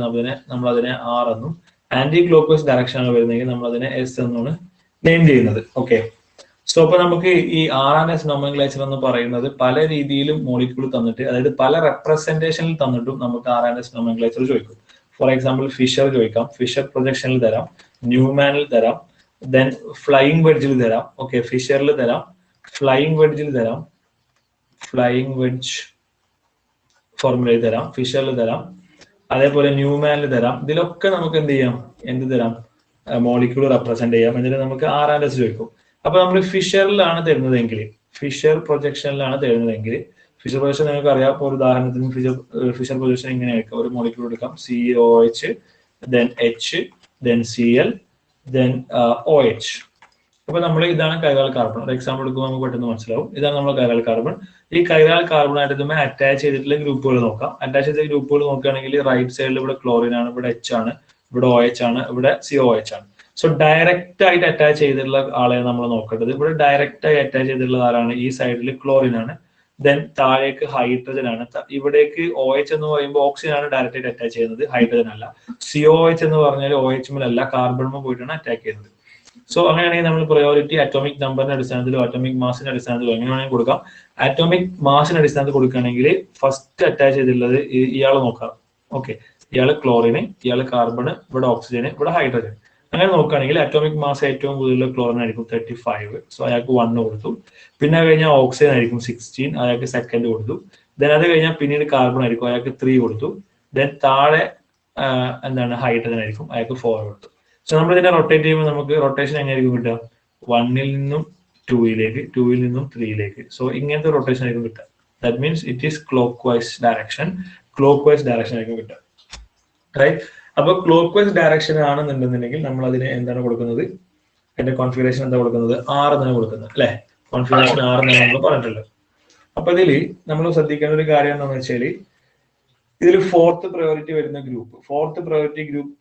നമ്മൾ അതിനെ R എന്നും, ആന്റി ക്ലോക്ക് വൈസ് ഡയറക്ഷനാണ് വരുന്നതെങ്കിൽ നമ്മൾ അതിനെ S എന്നാണ് നെയിം ചെയ്യുന്നത്. ഓക്കെ, സോ അപ്പൊ നമുക്ക് ഈ RNS നോമൻക്ലേച്ചർ എന്ന് പറയുന്നത് പല രീതിയിലും മോളിക്യൂൾ തന്നിട്ട്, അതായത് പല റെപ്രസെന്റേഷനിൽ തന്നിട്ടും നമുക്ക് RNS നോമൻക്ലേച്ചർ ചോദിക്കും. ഫോർ എക്സാമ്പിൾ ഫിഷർ ചോദിക്കാം, ഫിഷർ പ്രൊജക്ഷനിൽ തരാം, ന്യൂമാനിൽ തരാം, ദെൻ ഫ്ലൈയിങ് വെഡ്ജിൽ തരാം. ഓക്കെ, ഫിഷറിൽ തരാം, ഫ്ലൈയിങ് വെഡ്ജിൽ തരാം, ഫ്ലൈയിങ് വെഡ്ജ് ഫോർമുലയിൽ തരാം, ഫിഷറിൽ തരാം, അതേപോലെ ന്യൂമാനിൽ തരാം. ഇതിലൊക്കെ നമുക്ക് എന്ത് ചെയ്യാം, തരാം, മോളിക്യൂൾ റെപ്രസെന്റ് ചെയ്യാം. എന്നിട്ട് നമുക്ക് RNS ചോദിക്കും. അപ്പൊ നമ്മൾ ഫിഷറിലാണ് തരുന്നതെങ്കിൽ, ഫിഷർ പ്രൊജക്ഷനിലാണ് തരുന്നതെങ്കിൽ, ഫിഷർ പ്രൊജക്ഷൻ നിങ്ങൾക്ക് അറിയാം. ഇപ്പോൾ ഒരു ഉദാഹരണത്തിന് ഫിഷർ പ്രൊജക്ഷൻ എങ്ങനെയായിരിക്കും, ഒരു മോളിക്യൂൾ എടുക്കാം, COH, then H, then Cl, then OH. അപ്പൊ നമ്മൾ ഇതാണ് കൈറാൽ കാർബൺ. ഒരു എക്സാമ്പിൾ എടുക്കുമ്പോൾ നമുക്ക് പെട്ടെന്ന് മനസ്സിലാവും. ഇതാണ് നമ്മൾ കൈറാൽ കാർബൺ. ഈ കൈറാൽ കാർബൺ ആയിട്ട് അറ്റാച്ച് ചെയ്തിട്ടുള്ള ഗ്രൂപ്പുകൾ നോക്കാം. അറ്റാച്ച് ചെയ്ത ഗ്രൂപ്പുകൾ നോക്കുകയാണെങ്കിൽ റൈറ്റ് സൈഡിൽ ഇവിടെ ക്ലോറിൻ ആണ്, ഇവിടെ H ആണ്, ഇവിടെ OH ആണ്, ഇവിടെ COH ആണ്. സോ ഡയറക്റ്റ് ആയിട്ട് അറ്റാച്ച് ചെയ്തിട്ടുള്ള ആളെ നമ്മൾ നോക്കേണ്ടത്. ഇവിടെ ഡയറക്റ്റ് ആയി അറ്റാച്ച് ചെയ്തിട്ടുള്ള ആരാണ്, ഈ സൈഡിൽ ക്ലോറിൻ ആണ്, ദെൻ താഴേക്ക് ഹൈഡ്രജൻ ആണ്. ഇവിടേക്ക് OH എന്ന് പറയുമ്പോൾ ഓക്സിജൻ ആണ് ഡയറക്റ്റ് ആയിട്ട് അറ്റാച്ച് ചെയ്യുന്നത്, ഹൈഡ്രജൻ അല്ല. COH എന്ന് പറഞ്ഞാൽ OH അല്ല, കാർബൺ പോയിട്ടാണ് അറ്റാക്ക് ചെയ്യുന്നത്. സോ അങ്ങനെയാണെങ്കിൽ നമ്മൾ പ്രയോറിറ്റി അറ്റോമിക് നമ്പറിന്റെ അടിസ്ഥാനത്തിലോ അറ്റോമിക് മാസിന്റെ അടിസ്ഥാനത്തിലോ എങ്ങനെ വേണമെങ്കിൽ കൊടുക്കാം. അറ്റോമിക് മാസിന്റെ അടിസ്ഥാനത്തിൽ കൊടുക്കുകയാണെങ്കിൽ ഫസ്റ്റ് അറ്റാച്ച് ചെയ്തിട്ടുള്ളത് ഇയാൾ നോക്കാം. ഓക്കെ, ഇയാള് ക്ലോറിന്, ഇയാള് കാർബൺ, ഇവിടെ ഓക്സിജന്, ഇവിടെ ഹൈഡ്രജൻ. അങ്ങനെ നോക്കുകയാണെങ്കിൽ അറ്റോമിക് മാസ് ഏറ്റവും കൂടുതൽ ക്ലോറിൻ ആയിരിക്കും 35. സോ അയാൾക്ക് 1 കൊടുത്തു. പിന്നെ കഴിഞ്ഞാൽ ഓക്സിജൻ ആയിരിക്കും 16, അയാൾക്ക് സെക്കൻഡ് കൊടുത്തു. ദെൻ അത് കഴിഞ്ഞാൽ പിന്നീട് കാർബൺ ആയിരിക്കും, അയാൾക്ക് 3 കൊടുത്തു. ദെൻ താഴെ എന്താണ് ഹൈഡ്രജൻ ആയിരിക്കും, അയാൾക്ക് 4 കൊടുത്തു. സോ നമ്മൾ ഇതിനെ റൊട്ടേറ്റ് ചെയ്യുമ്പോൾ നമുക്ക് റൊട്ടേഷൻ എങ്ങനെയായിരിക്കും കിട്ടുക? 1-ൽ നിന്നും 2-ലേക്ക്, 2-ൽ നിന്നും 3-ലേക്ക്. സോ ഇങ്ങനത്തെ റൊട്ടേഷൻ ആയിരിക്കും കിട്ടുക. That means it is clock vice direction ആയിരിക്കും കിട്ടുക. റൈറ്റ്? അപ്പൊ ക്ലോക്ക് വൈസ് ഡയറക്ഷൻ ആണെന്നുണ്ടെന്നുണ്ടെങ്കിൽ നമ്മൾ അതിന് എന്താണ് കൊടുക്കുന്നത്? അതിന്റെ കോൺഫിഗറേഷൻ എന്താ കൊടുക്കുന്നത്? 6 എന്നാണ് കൊടുക്കുന്നത്, അല്ലെ? കോൺഫിഗറേഷൻ 6 എന്നാണ് നമ്മൾ പറഞ്ഞിട്ടുള്ളത്. അപ്പൊ ഇതിൽ നമ്മൾ ശ്രദ്ധിക്കേണ്ട ഒരു കാര്യം എന്താണെന്ന് വെച്ചാൽ, ഇതിൽ 4th പ്രയോറിറ്റി വരുന്ന group, 4th priority group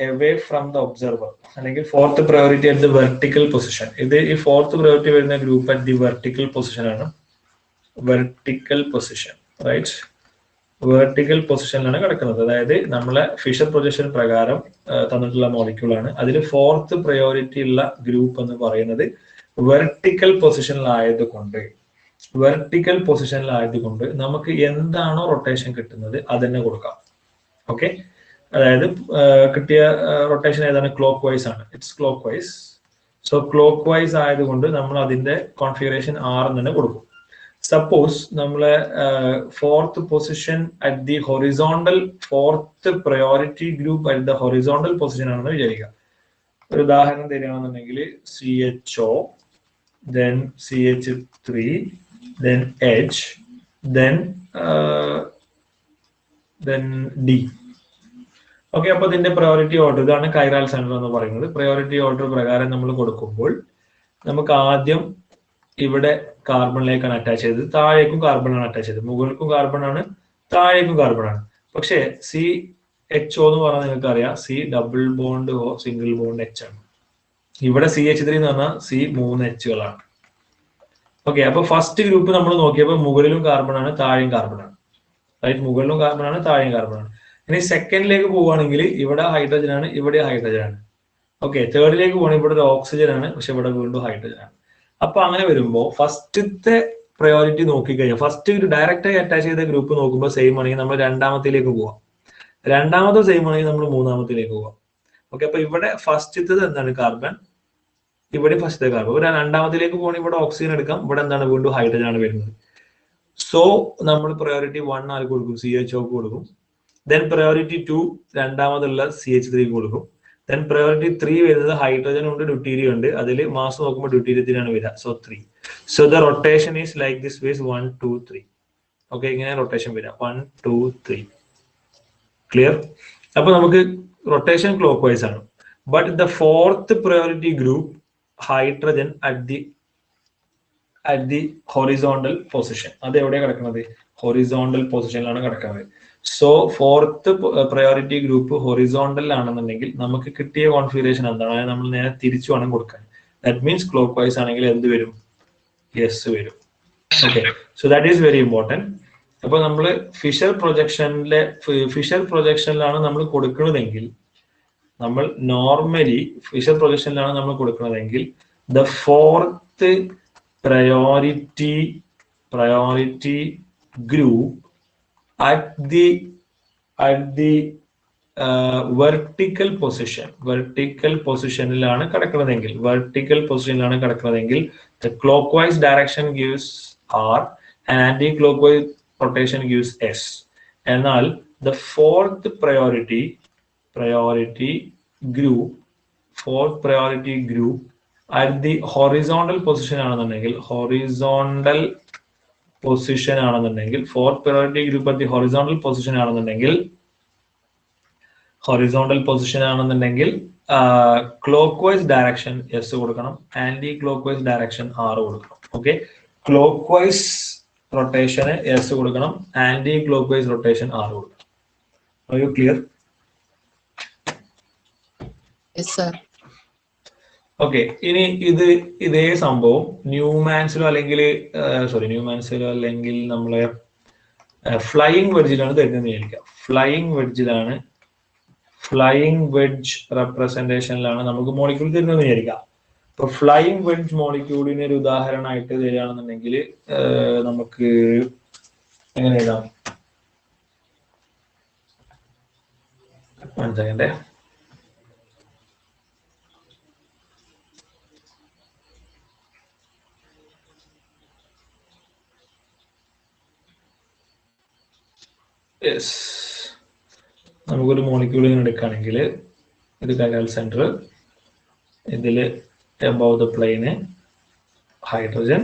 away from the observer, അല്ലെങ്കിൽ 4th priority at the vertical position. ഇത് ഈ 4th പ്രയോറിറ്റി വരുന്ന group at the vertical position ആണ്. Vertical position, right? വെർട്ടിക്കൽ പൊസിഷനിലാണ് കിടക്കുന്നത്. അതായത് നമ്മളെ ഫിഷർ പ്രൊജക്ഷൻ പ്രകാരം തന്നിട്ടുള്ള മോളിക്യൂൾ ആണ്. അതിൽ 4th പ്രയോറിറ്റി ഉള്ള ഗ്രൂപ്പ് എന്ന് പറയുന്നത് വെർട്ടിക്കൽ പൊസിഷനിലായതുകൊണ്ട് നമുക്ക് എന്താണോ റൊട്ടേഷൻ കിട്ടുന്നത് അത് തന്നെ കൊടുക്കാം. ഓക്കെ, അതായത് കിട്ടിയ റൊട്ടേഷൻ ഏതാണ്? ക്ലോക്ക് വൈസ് ആണ്. It's clock vice. So clock vice ആയതുകൊണ്ട് നമ്മൾ അതിന്റെ കോൺഫിഗറേഷൻ 6 തന്നെ കൊടുക്കും. സപ്പോസ് നമ്മളെ 4th position at the horizontal, 4th priority group at the horizontal position ആണെന്ന് വിചാരിക്കുക. ഒരു ഉദാഹരണം തരികയാണെന്നുണ്ടെങ്കിൽ CHO, then CH3, then H, then D. Okay, അപ്പൊ ഇതിന്റെ പ്രയോറിറ്റി ഓർഡർ, ഇതാണ് കൈറാൽ സെന്റർ എന്ന് പറയുന്നത്. പ്രയോറിറ്റി ഓർഡർ പ്രകാരം നമ്മൾ കൊടുക്കുമ്പോൾ നമുക്ക് ആദ്യം ഇവിടെ കാർബണിലേക്കാണ് അറ്റാച്ച് ചെയ്തത്, താഴേക്കും കാർബൺ ആണ് അറ്റാച്ച് ചെയ്തത്. മുകൾക്കും കാർബൺ ആണ്, താഴേക്കും കാർബൺ ആണ്. പക്ഷേ CHO എന്ന് പറഞ്ഞാൽ നിങ്ങൾക്ക് അറിയാം, C double bond O single bond H ആണ്. ഇവിടെ CH3 എന്ന് പറഞ്ഞാൽ C 3 Hകളാണ്. ഓക്കെ, അപ്പൊ ഫസ്റ്റ് ഗ്രൂപ്പ് നമ്മൾ നോക്കിയപ്പോൾ മുകളിലും കാർബൺ ആണ്, താഴെയും കാർബൺ ആണ്. റൈറ്റ്? മുകളിലും കാർബൺ ആണ്, താഴെയും കാർബൺ ആണ്. ഇനി സെക്കൻഡിലേക്ക് പോവുകയാണെങ്കിൽ ഇവിടെ ഹൈഡ്രജൻ ആണ്, ഇവിടെ ഹൈഡ്രജൻ ആണ്. ഓക്കെ, തേർഡിലേക്ക് പോകണമെങ്കിൽ ഇവിടെ ഒരു ഓക്സിജൻ ആണ്, പക്ഷെ ഇവിടെ വീണ്ടും ഹൈഡ്രജൻ ആണ്. അപ്പൊ അങ്ങനെ വരുമ്പോൾ ഫസ്റ്റത്തെ പ്രയോറിറ്റി നോക്കിക്കഴിഞ്ഞാൽ, ഫസ്റ്റ് ഡയറക്റ്റ് ആയി അറ്റാച്ച് ചെയ്ത ഗ്രൂപ്പ് നോക്കുമ്പോൾ സെയിം ആണെങ്കിൽ നമ്മൾ രണ്ടാമത്തേലേക്ക് പോവാം, രണ്ടാമത്തെ സെയിം ആണെങ്കിൽ നമ്മൾ മൂന്നാമത്തേലേക്ക് പോവാം. ഓക്കെ, അപ്പൊ ഇവിടെ ഫസ്റ്റത്തത് എന്താണ്? കാർബൺ. ഇവിടെ ഫസ്റ്റത്തെ കാർബൺ. ഇവിടെ രണ്ടാമത്തിലേക്ക് പോകണമെങ്കിൽ ഇവിടെ ഓക്സിജൻ എടുക്കാം, ഇവിടെ എന്താണ്? വീണ്ടും ഹൈഡ്രജൻ ആണ് വരുന്നത്. സോ നമ്മൾ പ്രയോറിറ്റി 1 ആർക്ക് കൊടുക്കും? CHO കൊടുക്കും. ദെൻ പ്രയോറിറ്റി 2 രണ്ടാമതുള്ള CH3 കൊടുക്കും. ദെൻ പ്രയോറിറ്റി 3 വരുന്നത് ഹൈഡ്രജൻ ഉണ്ട്, ഡ്യൂട്ടീരിയം ഉണ്ട്. അതിൽ മാസ് നോക്കുമ്പോൾ ഡ്യൂട്ടീരിയത്തിനാണ് വരിക. So 3. So the rotation is like this ways 1 2 3. Okay, ഇങ്ങനെ റൊട്ടേഷൻ വരിക 1 2 3. ക്ലിയർ? അപ്പൊ നമുക്ക് റൊട്ടേഷൻ ക്ലോക്ക് വൈസ് ആണ്. But the 4th priority group hydrogen at the horizontal position, അത് എവിടെയാണ് കിടക്കുന്നത്? ഹൊറിസോണ്ടൽ പൊസിഷനിലാണ് കിടക്കുന്നത്. So 4th priority group horizontal ആണെന്നുണ്ടെങ്കിൽ നമുക്ക് കിട്ടിയ കോൺഫിഗറേഷൻ എന്താണ്? നമ്മൾ നേരെ തിരിച്ചു വേണം കൊടുക്കാൻ. ദാറ്റ് മീൻസ് ക്ലോക്ക് വൈസ് ആണെങ്കിൽ എന്ത് വരും? യെസ് വരും. Okay, so that is very important. അപ്പൊ നമ്മൾ ഫിഷർ പ്രൊജക്ഷനിലാണ് നമ്മൾ കൊടുക്കുന്നതെങ്കിൽ, നമ്മൾ നോർമലി ഫിഷർ പ്രൊജക്ഷനിലാണ് നമ്മൾ കൊടുക്കുന്നതെങ്കിൽ the 4th priority group at the vertical പൊസിഷനിലാണ് കിടക്കുന്നതെങ്കിൽ the clockwise direction gives R and anti-clockwise rotation gives S. എന്നാൽ the 4th priority group at the horizontal position ആണെന്നുണ്ടെങ്കിൽ, 4th priority group at the horizontal position ആണെന്നുണ്ടെങ്കിൽ clockwise direction S കൊടുക്കണം, anti clockwise direction R കൊടുക്കണം. Okay, clockwise rotation S കൊടുക്കണം, anti clockwise rotation R കൊടുക്കണം. Are you clear? Yes, sir. Okay, ഇനി ഇതേ സംഭവം ന്യൂമാൻസിലോ അല്ലെങ്കിൽ നമ്മളെ ഫ്ലൈയിങ് വെഡ്ജിലാണ് തരുന്നത് വിചാരിക്കാം. ഫ്ലൈയിങ് വെഡ്ജ് റെപ്രസെന്റേഷനിലാണ് നമുക്ക് മോളിക്യൂൾ തരുന്നത് വിചാരിക്കാം. ഇപ്പൊ ഫ്ലൈയിങ് വെഡ്ജ് മോളിക്യൂളിന് ഒരു ഉദാഹരണമായിട്ട് തരികയാണെന്നുണ്ടെങ്കിൽ നമുക്ക് എങ്ങനെ എഴുതാം? മനസ്സിലാക്കണ്ടേ? യെസ്, നമുക്കൊരു മോളിക്യൂളിന് എടുക്കുകയാണെങ്കിൽ ഇത് കൈരൽ സെന്റർ, ഇതില് above the plane hydrogen,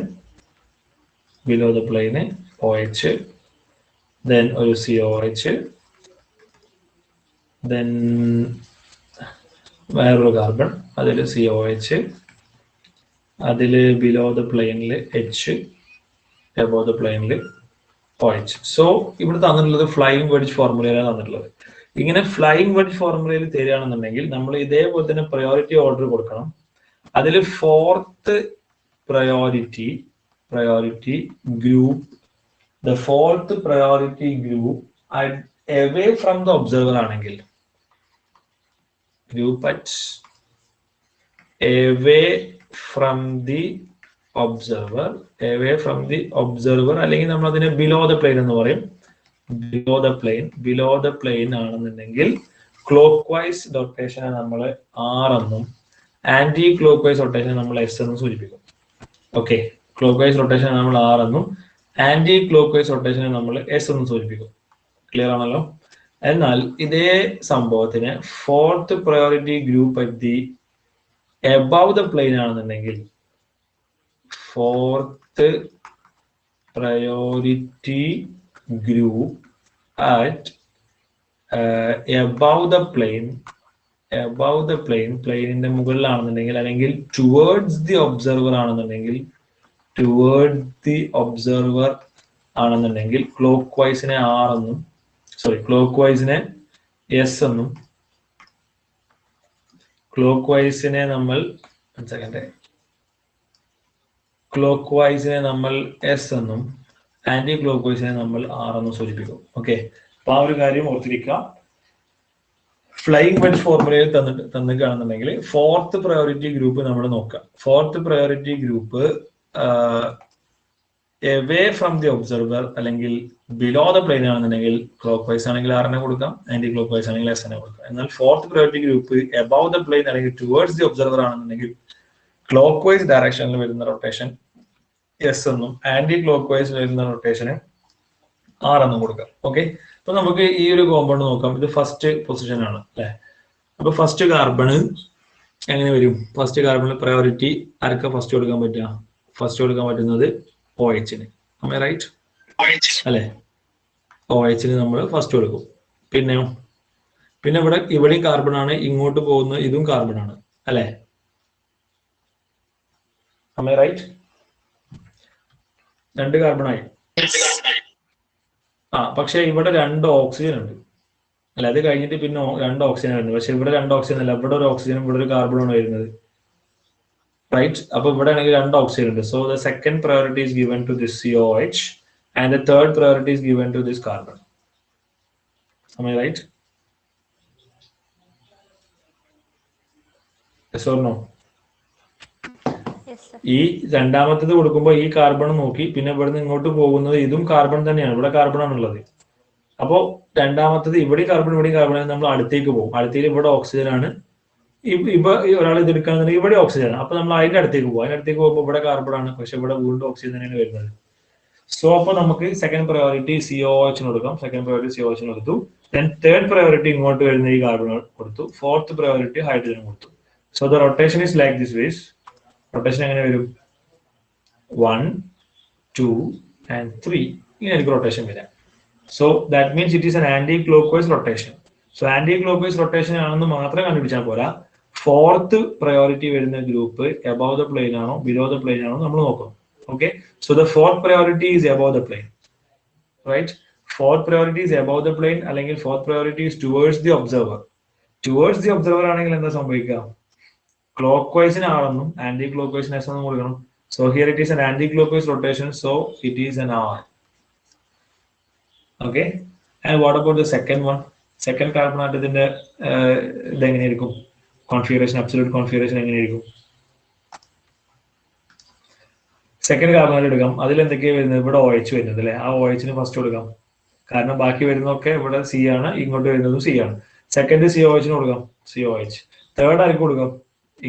below the plane OH, then ഒരു COH, then വേറൊരു കാർബൺ, അതിൽ COH, അതിൽ ബിലോ ദ പ്ലെയിനിൽ H, above the പ്ലെയിനിൽ OH. സോ ഇവിടെ തന്നിട്ടുള്ളത് ഫ്ലൈയിങ് വെഡ്ജ് ഫോർമുലയിലാണ് തന്നിട്ടുള്ളത്. ഇങ്ങനെ ഫ്ലൈയിങ് വെഡ്ജ് ഫോർമുലയിൽ തരികയാണെന്നുണ്ടെങ്കിൽ നമ്മൾ ഇതേപോലെ തന്നെ പ്രയോറിറ്റി ഓർഡർ കൊടുക്കണം. അതിൽ fourth priority group, the fourth priority group away from the observer ആണെങ്കിൽ, group at away from the observer അല്ലെങ്കിൽ നമ്മൾ അതിനെ ബിലോ ദ പ്ലെയിൻ എന്ന് പറയും. ബിലോ ദ പ്ലെയിൻ ആണെന്നുണ്ടെങ്കിൽ ക്ലോക്ക് വൈസ് റൊട്ടേഷനെ നമ്മൾ R എന്നും ആന്റി ക്ലോക്ക് വൈസ് റൊട്ടേഷനെ നമ്മൾ S എന്നും സൂചിപ്പിക്കും. ഓക്കെ, ക്ലോക്ക് വൈസ് റൊട്ടേഷൻ നമ്മൾ R എന്നും ആന്റി ക്ലോക്ക് വൈസ് റൊട്ടേഷനെ നമ്മൾ S എന്നും സൂചിപ്പിക്കും. ക്ലിയർ ആണല്ലോ? എന്നാൽ ഇതേ സംഭവത്തിന് fourth priority group at the above the plane ആണെന്നുണ്ടെങ്കിൽ, fourth priority group at above the plane, പ്ലെയിനിന്റെ മുകളിലാണെന്നുണ്ടെങ്കിൽ, അല്ലെങ്കിൽ ടുവേർഡ്സ് ദി ഒബ്സർവർ ആണെന്നുണ്ടെങ്കിൽ, ക്ലോക്ക് വൈസിനെ R എന്നും ക്ലോക്ക് വൈസിനെ S എന്നും, ക്ലോക്ക് വൈസിനെ നമ്മൾ S എന്നും ആന്റി ക്ലോക്ക് വൈസിനെ നമ്മൾ R എന്നും സൂചിപ്പിക്കും. ഓക്കെ, അപ്പൊ ആ ഒരു കാര്യം ഓർത്തിരിക്കുക. ഫ്ലൈയിങ് വെഡ്ജ് ഫോർമുലയിൽ തന്നിക്കുകയാണെന്നുണ്ടെങ്കിൽ ഫോർത്ത് പ്രയോറിറ്റി ഗ്രൂപ്പ് നമ്മൾ നോക്കാം. Fourth priority group away from the observer അല്ലെങ്കിൽ ബിലോ ദ പ്ലെയിൻ ആണെന്നുണ്ടെങ്കിൽ ക്ലോക്ക് വൈസ് ആണെങ്കിൽ R നെ കൊടുക്കാം, ആന്റി ക്ലോക്ക് വൈസ് ആണെങ്കിൽ S നെ കൊടുക്കാം. എന്നാൽ fourth priority group above the plane അല്ലെങ്കിൽ ടുവേർഡ്സ് ദി ഒബ്സർവർ ആണെന്നുണ്ടെങ്കിൽ ക്ലോക്ക് വൈസ് ഡയറക്ഷനിൽ വരുന്ന റൊട്ടേഷൻ S എന്നും ആന്റി ക്ലോക്ക് വൈസ് വരുന്ന റൊട്ടേഷന് R എന്നും കൊടുക്കാം. ഓക്കെ, അപ്പൊ നമുക്ക് ഈ ഒരു കോമ്പൗണ്ട് നോക്കാം. ഇത് ഫസ്റ്റ് പൊസിഷൻ ആണ് അല്ലെ? അപ്പൊ ഫസ്റ്റ് കാർബൺ എങ്ങനെ വരും? ഫസ്റ്റ് കാർബണിൽ പ്രയോറിറ്റി ആർക്കാ ഫസ്റ്റ് കൊടുക്കാൻ പറ്റുക? ഫസ്റ്റ് കൊടുക്കാൻ പറ്റുന്നത് OH ന്. റൈറ്റ് അല്ലെ? OH ന് നമ്മൾ ഫസ്റ്റ് കൊടുക്കും. പിന്നെ ഇവിടെയും കാർബൺ ആണ്, ഇങ്ങോട്ട് പോകുന്ന ഇതും കാർബൺ ആണ് അല്ലെ? റൈറ്റ്? രണ്ട് കാർബൺ ആയി. പക്ഷെ ഇവിടെ 2 ഓക്സിജൻ ഉണ്ട് അല്ല, അത് കഴിഞ്ഞിട്ട് പിന്നെ 2 ഓക്സിജൻ ഉണ്ട്. പക്ഷെ ഇവിടെ 2 ഓക്സിജൻ അല്ല, ഇവിടെ ഒരു ഓക്സിജനും ഇവിടെ ഒരു കാർബണാണ് വരുന്നത്. റൈറ്റ്? അപ്പൊ ഇവിടെ ആണെങ്കിൽ 2 ഓക്സിജൻ ഉണ്ട്. So the second priority is given to this COH and the third priority is given to this carbon. Right? Yes or no? ഈ രണ്ടാമത്തേത് കൊടുക്കുമ്പോൾ ഈ കാർബൺ നോക്കി, പിന്നെ ഇവിടുന്ന് ഇങ്ങോട്ട് പോകുന്നത് ഇതും കാർബൺ തന്നെയാണ്, ഇവിടെ കാർബൺ ആണുള്ളത്. അപ്പോ രണ്ടാമത്തേത് ഇവിടെ കാർബൺ നമ്മൾ അടുത്തേക്ക് പോകും. അടുത്തേക്ക് ഇവിടെ ഓക്സിജൻ ആണ്, ഇപ്പൊ ഒരാൾ ഇത് എടുക്കുകയാണെന്നുണ്ടെങ്കിൽ ഇവിടെ ഓക്സിജൻ ആണ്. അപ്പൊ നമ്മൾ അതിന്റെ അടുത്തേക്ക് പോകും. അതിന്റെ അടുത്തേക്ക് പോകുമ്പോൾ ഇവിടെ കാർബൺ ആണ്, പക്ഷെ ഇവിടെ വീണ്ടും ഓക്സിജൻ തന്നെയാണ് വരുന്നത്. സോ അപ്പൊ നമുക്ക് സെക്കൻഡ് പ്രയോറിറ്റി COH കൊടുക്കാം. സെക്കൻഡ് പ്രയോറിറ്റി COH കൊടുത്തു. ദെൻ തേർഡ് പ്രയോറിറ്റി ഇങ്ങോട്ട് വരുന്ന ഈ കാർബൺ കൊടുത്തു. ഫോർത്ത് പ്രയോറിറ്റി ഹൈഡ്രജൻ കൊടുത്തു. So the rotation is like this ways. Rotation എങ്ങനെ വരും? 1, 2 and 3 ഇങ്ങനെയായിരിക്കും റൊട്ടേഷൻ വരാം. So that means it is an anti clock vice rotation. So anti clock vice rotation ആണെന്ന് മാത്രം കണ്ടുപിടിച്ചാൽ പോരാ, ഫോർത്ത് പ്രയോറിറ്റി വരുന്ന ഗ്രൂപ്പ് above the plane ആണോ ബിലോ ദ പ്ലെയിൻ ആണോ നമ്മൾ നോക്കണം. Okay, so the fourth priority is above the plane, right? Fourth priority is above the plane അല്ലെങ്കിൽ fourth priority is towards the observer. Towards the observer ആണെങ്കിൽ എന്താ സംഭവിക്കുക? clockwise in R എന്നും anti clockwise in S എന്നും കൊടുക്കണം. So here it is an anti clockwise rotation, so it is an R. Okay, and what about the second one? Second carbon ആറ്റത്തിന്റെ ഇതെങ്ങനെയായിരിക്കും? Configuration, absolute configuration എങ്ങനെയായിരിക്കും? Second carbon എടുക്കാം. അതിൽ എന്തൊക്കെയാണ് വരുന്നത്? ഇവിടെ OH വരുന്നത് അല്ലേ? ആ OH ഫസ്റ്റ് കൊടുക്കാം, കാരണം ബാക്കി വരുന്നതൊക്കെ ഇവിടെ C ആണ്, ഇങ്ങോട്ട് വരുന്നതും C ആണ്. സെക്കൻഡ് COH കൊടുക്കാം, COH. തേർഡ് ആർക്ക് കൊടുക്കാം?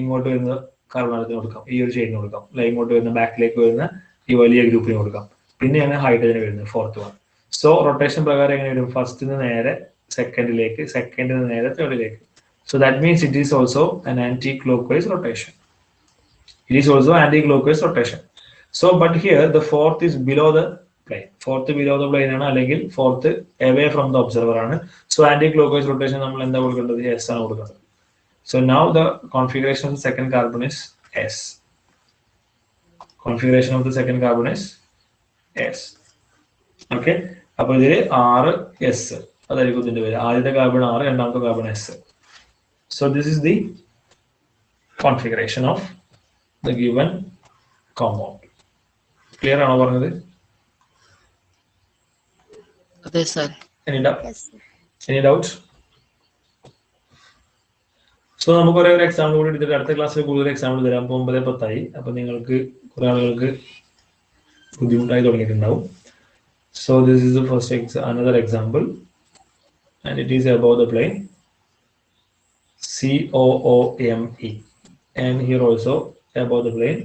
ഇങ്ങോട്ട് വരുന്ന കാർബണത്തിന് കൊടുക്കാം, ഈ ഒരു ചെയിനിന് കൊടുക്കാം. ഇങ്ങോട്ട് വരുന്ന ബാക്കിലേക്ക് വരുന്ന ഈ വലിയ ഗ്രൂപ്പിന് കൊടുക്കാം. പിന്നെയാണ് ഹൈഡ്രജന് വരുന്നത്, ഫോർത്ത് വൺ. സോ റൊട്ടേഷൻ പ്രകാരം എങ്ങനെ വരും? ഫസ്റ്റിന് നേരെ സെക്കൻഡിലേക്ക്, സെക്കൻഡിന് നേരെ തേർഡിലേക്ക്. So that means it is also an anti-clockwise rotation. It is also anti-clockwise rotation. So, but here the fourth is below the plane. Fourth below the plane ആണ്, അല്ലെങ്കിൽ fourth away from the observer ആണ്. So anti-clockwise rotation നമ്മൾ എന്താ കൊടുക്കേണ്ടത്? S ആണ് കൊടുക്കേണ്ടത്. So now the configuration of the second carbon is S. Configuration of the second carbon is S. Okay. അപ്പോൾ ഇതിൽ RS അതായിരിക്കും ഇതിന്റെ പേര്. ആദ്യത്തെ കാർബൺ R, രണ്ടാമത്തെ carbon S. So this is the configuration of the given compound. Clear ആണോ പറഞ്ഞത്? അതെ സർ. Any doubts? സോ നമുക്ക് ഒരു എക്സാമ്പിൾ കൂടി എടുത്തിട്ട് അടുത്ത ക്ലാസ്സിൽ കൂടുതൽ എക്സാമ്പിൾ തരാം. 9:10 അപ്പൊ നിങ്ങൾക്ക് കുറെ ആളുകൾക്ക് ബുദ്ധിമുട്ടായി തുടങ്ങിയിട്ടുണ്ടാവും. So this is the first another example, and it is above the plane, COOME, and here also above the plane.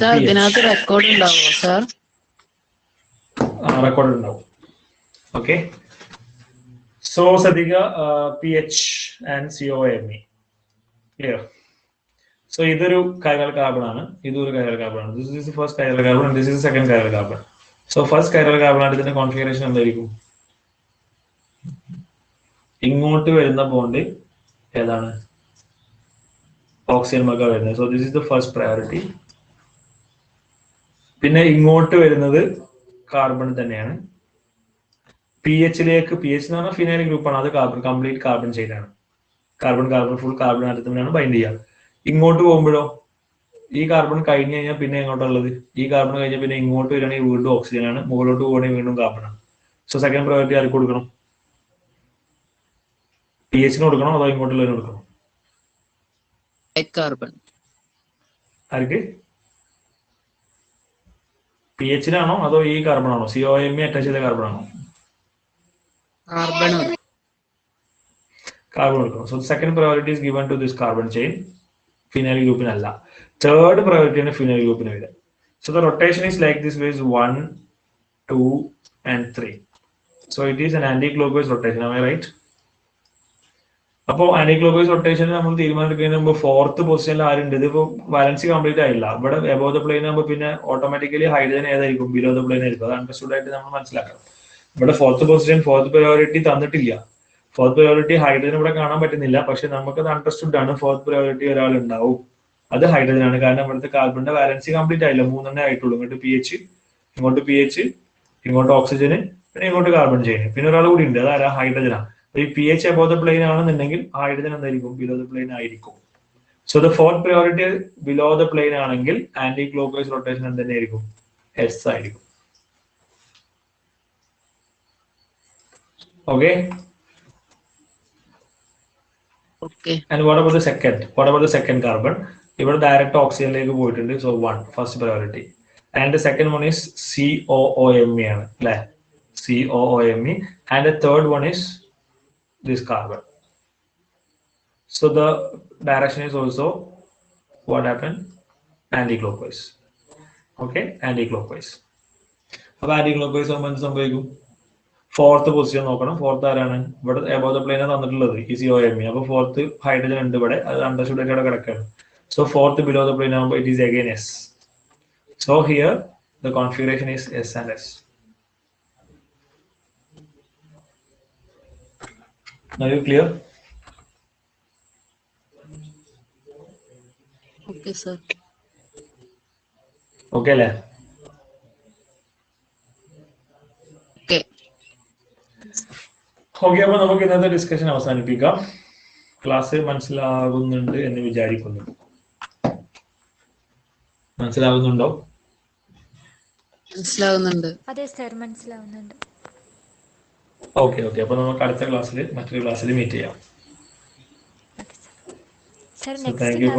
Sir ഇതിനകത്ത് റെക്കോർഡ് ഉണ്ടാവോ സർ? റെക്കോർഡ് ഉണ്ടാവും. ഓക്കെ. സോ ശ്രദ്ധിക്കുക, PH and COME. Clear? So ഇതൊരു chiral carbon ആണ്, ഇതൊരു chiral carbon ആണ്. This is first chiral carbon, this is second chiral carbon. So first chiral carbon ആണ്, ഇതിന്റെ കോൺഫിഗറേഷൻ എന്തായിരിക്കും? ഇങ്ങോട്ട് വരുന്ന ബോണ്ട് ഏതാണ്? ഓക്സിജൻ മക്ക വരുന്നത്. So this is the first priority. പിന്നെ ഇങ്ങോട്ട് വരുന്നത് കാർബൺ തന്നെയാണ്. PH എന്ന് പറഞ്ഞാൽ ഫിനൈൽ ഗ്രൂപ്പാണ്, അത് കാർബൺ, കംപ്ലീറ്റ് കാർബൺ ചെയിനാണ്. കാർബൺ ഫുൾ കാർബൺ ആറ്റത്തിനാണ് ബൈൻഡ് ചെയ്യുക. ഇങ്ങോട്ട് പോകുമ്പോഴോ, ഈ കാർബൺ കഴിഞ്ഞ് കഴിഞ്ഞാൽ പിന്നെ എങ്ങോട്ടുള്ളത്? ഈ കാർബൺ കഴിഞ്ഞാൽ പിന്നെ ഇങ്ങോട്ട് വരികയാണെങ്കിൽ വീണ്ടും ഓക്സിജൻ ആണ്, മുകളിലോട്ട് പോകണമെങ്കിൽ വീണ്ടും കാർബൺ ആണ്. സോ സെക്കൻഡ് പ്രയോറിറ്റി ആർക്ക് കൊടുക്കണം? PH കൊടുക്കണോ അതോ ഇങ്ങോട്ടുള്ളതിന് കൊടുക്കണം? കാർബൺ. ആർക്ക്? PH അതോ ഈ കാർബൺ ആണോ? COME അറ്റാച്ച് ചെയ്ത കാർബൺ ആണോ? കാർബൺ കൊടുക്കണം. So second priority is given to this carbon chain, phenyl ഗ്രൂപ്പിനല്ല. തേർഡ് പ്രയോറിറ്റി ആണ് ഫിനൈൽ ഗ്രൂപ്പിന് വരിക. So the rotation is like this way, 1, 2 and 3. So it is an anti-clockwise rotation. Am I right? അപ്പോൾ anti clockwise rotation നമ്മൾ തീരുമാനിക്കുന്നതിന് fourth പൊസിഷനിൽ ആരുണ്ട്? ഇതിപ്പോ ബാലൻസ് കംപ്ലീറ്റ് ആയില്ല. ഇവിടെ എബോവ് ദ പ്ലെയിൻ ആകുമ്പോൾ പിന്നെ ഓട്ടോമാറ്റിക്കലി ഹൈഡ്രജൻ ഏതായിരിക്കും? ബിലോ ദ പ്ലെയിൻ ആയിരിക്കും. അത് അണ്ടർസ്റ്റുഡ് ആയിട്ട് നമ്മൾ മനസ്സിലാക്കണം. ഇവിടെ ഫോർത്ത് പൊസിഷൻ, ഫോർത്ത് പ്രയോറിറ്റി തന്നിട്ടില്ല. ഫോർത്ത് പ്രയോറിറ്റി ഹൈഡ്രജൻ ഇവിടെ കാണാൻ പറ്റുന്നില്ല, പക്ഷെ നമുക്കത് അണ്ടർസ്റ്റുഡ് ആണ്. ഫോർത്ത് പ്രയോറിറ്റി ഒരാൾ ഉണ്ടാവും, അത് ഹൈഡ്രജൻ ആണ്. കാരണം ഇവിടുത്തെ കാർബണിന്റെ ബാലൻസ് കംപ്ലീറ്റ് ആയില്ല, 3 ആയിട്ടുള്ളൂ. ഇങ്ങോട്ട് PH, ഇങ്ങോട്ട് PH, ഇങ്ങോട്ട് ഓക്സിജന്, പിന്നെ ഇങ്ങോട്ട് കാർബൺ ചെയിൻ, പിന്നെ ഒരാൾ കൂടി ഉണ്ട്, അത് ആരാ? ഹൈഡ്രജനാണ്. ഈ PH above the plane ആണെന്നുണ്ടെങ്കിൽ ഹൈഡ്രജൻ എന്തായിരിക്കും? ബിലോ ദ പ്ലെയിൻ ആയിരിക്കും. So the fourth priority below the plain ആണെങ്കിൽ ആന്റി ക്ലോക്ക്വൈസ് റൊട്ടേഷൻ എന്തെന്നായിരിക്കും? S ആയിരിക്കും. Okay. And what about the second? What about the second carbon? ഇവിടെ ഡയറക്റ്റ് ഓക്സിജനിലേക്ക് പോയിട്ടുണ്ട്. So 1 first priority. And the second one is COOME ആണ് അല്ലെ? COOME. And the third one is this carbon. So the direction is also what happened? Anti-clockwise. Okay, anti-clockwise. അപ്പോൾ anti-clockwise ആകുമ്പോൾ എന്ത് സംഭവിക്കും? Fourth position നോക്കണം. Fourth ആരാണ്? ഇവിടെ above the plane തന്നിട്ടുള്ളത് ഈ COME. അപ്പോൾ ഫോർത്ത് ഹൈഡ്രജൻ ഉണ്ട് ഇവിടെ, അത് അണ്ടർസ്റ്റുഡ് ആയിട്ട് കിടക്കുകയാണ്. So fourth below the plane ആകുമ്പോൾ it is again S. So here the configuration is S and S. Now you clear? Okay sir. Okay le? Okay. Okay, അപ്പൊ നമുക്ക് ഇന്നത്തെ ഡിസ്കഷൻ അവസാനിപ്പിക്കാം. ക്ലാസ് മനസ്സിലാകുന്നുണ്ട് എന്ന് വിചാരിക്കുന്നു. മനസ്സിലാകുന്നുണ്ടോ? മനസ്സിലാവുന്നുണ്ട്. അതെ സർ, മനസ്സിലാവുന്നുണ്ട്. ഓക്കെ ഓക്കെ, അപ്പൊ നമുക്ക് അടുത്ത ക്ലാസ്സിൽ മറ്റൊരു ക്ലാസ്സിൽ മീറ്റ് ചെയ്യാം. Sir So next thank you.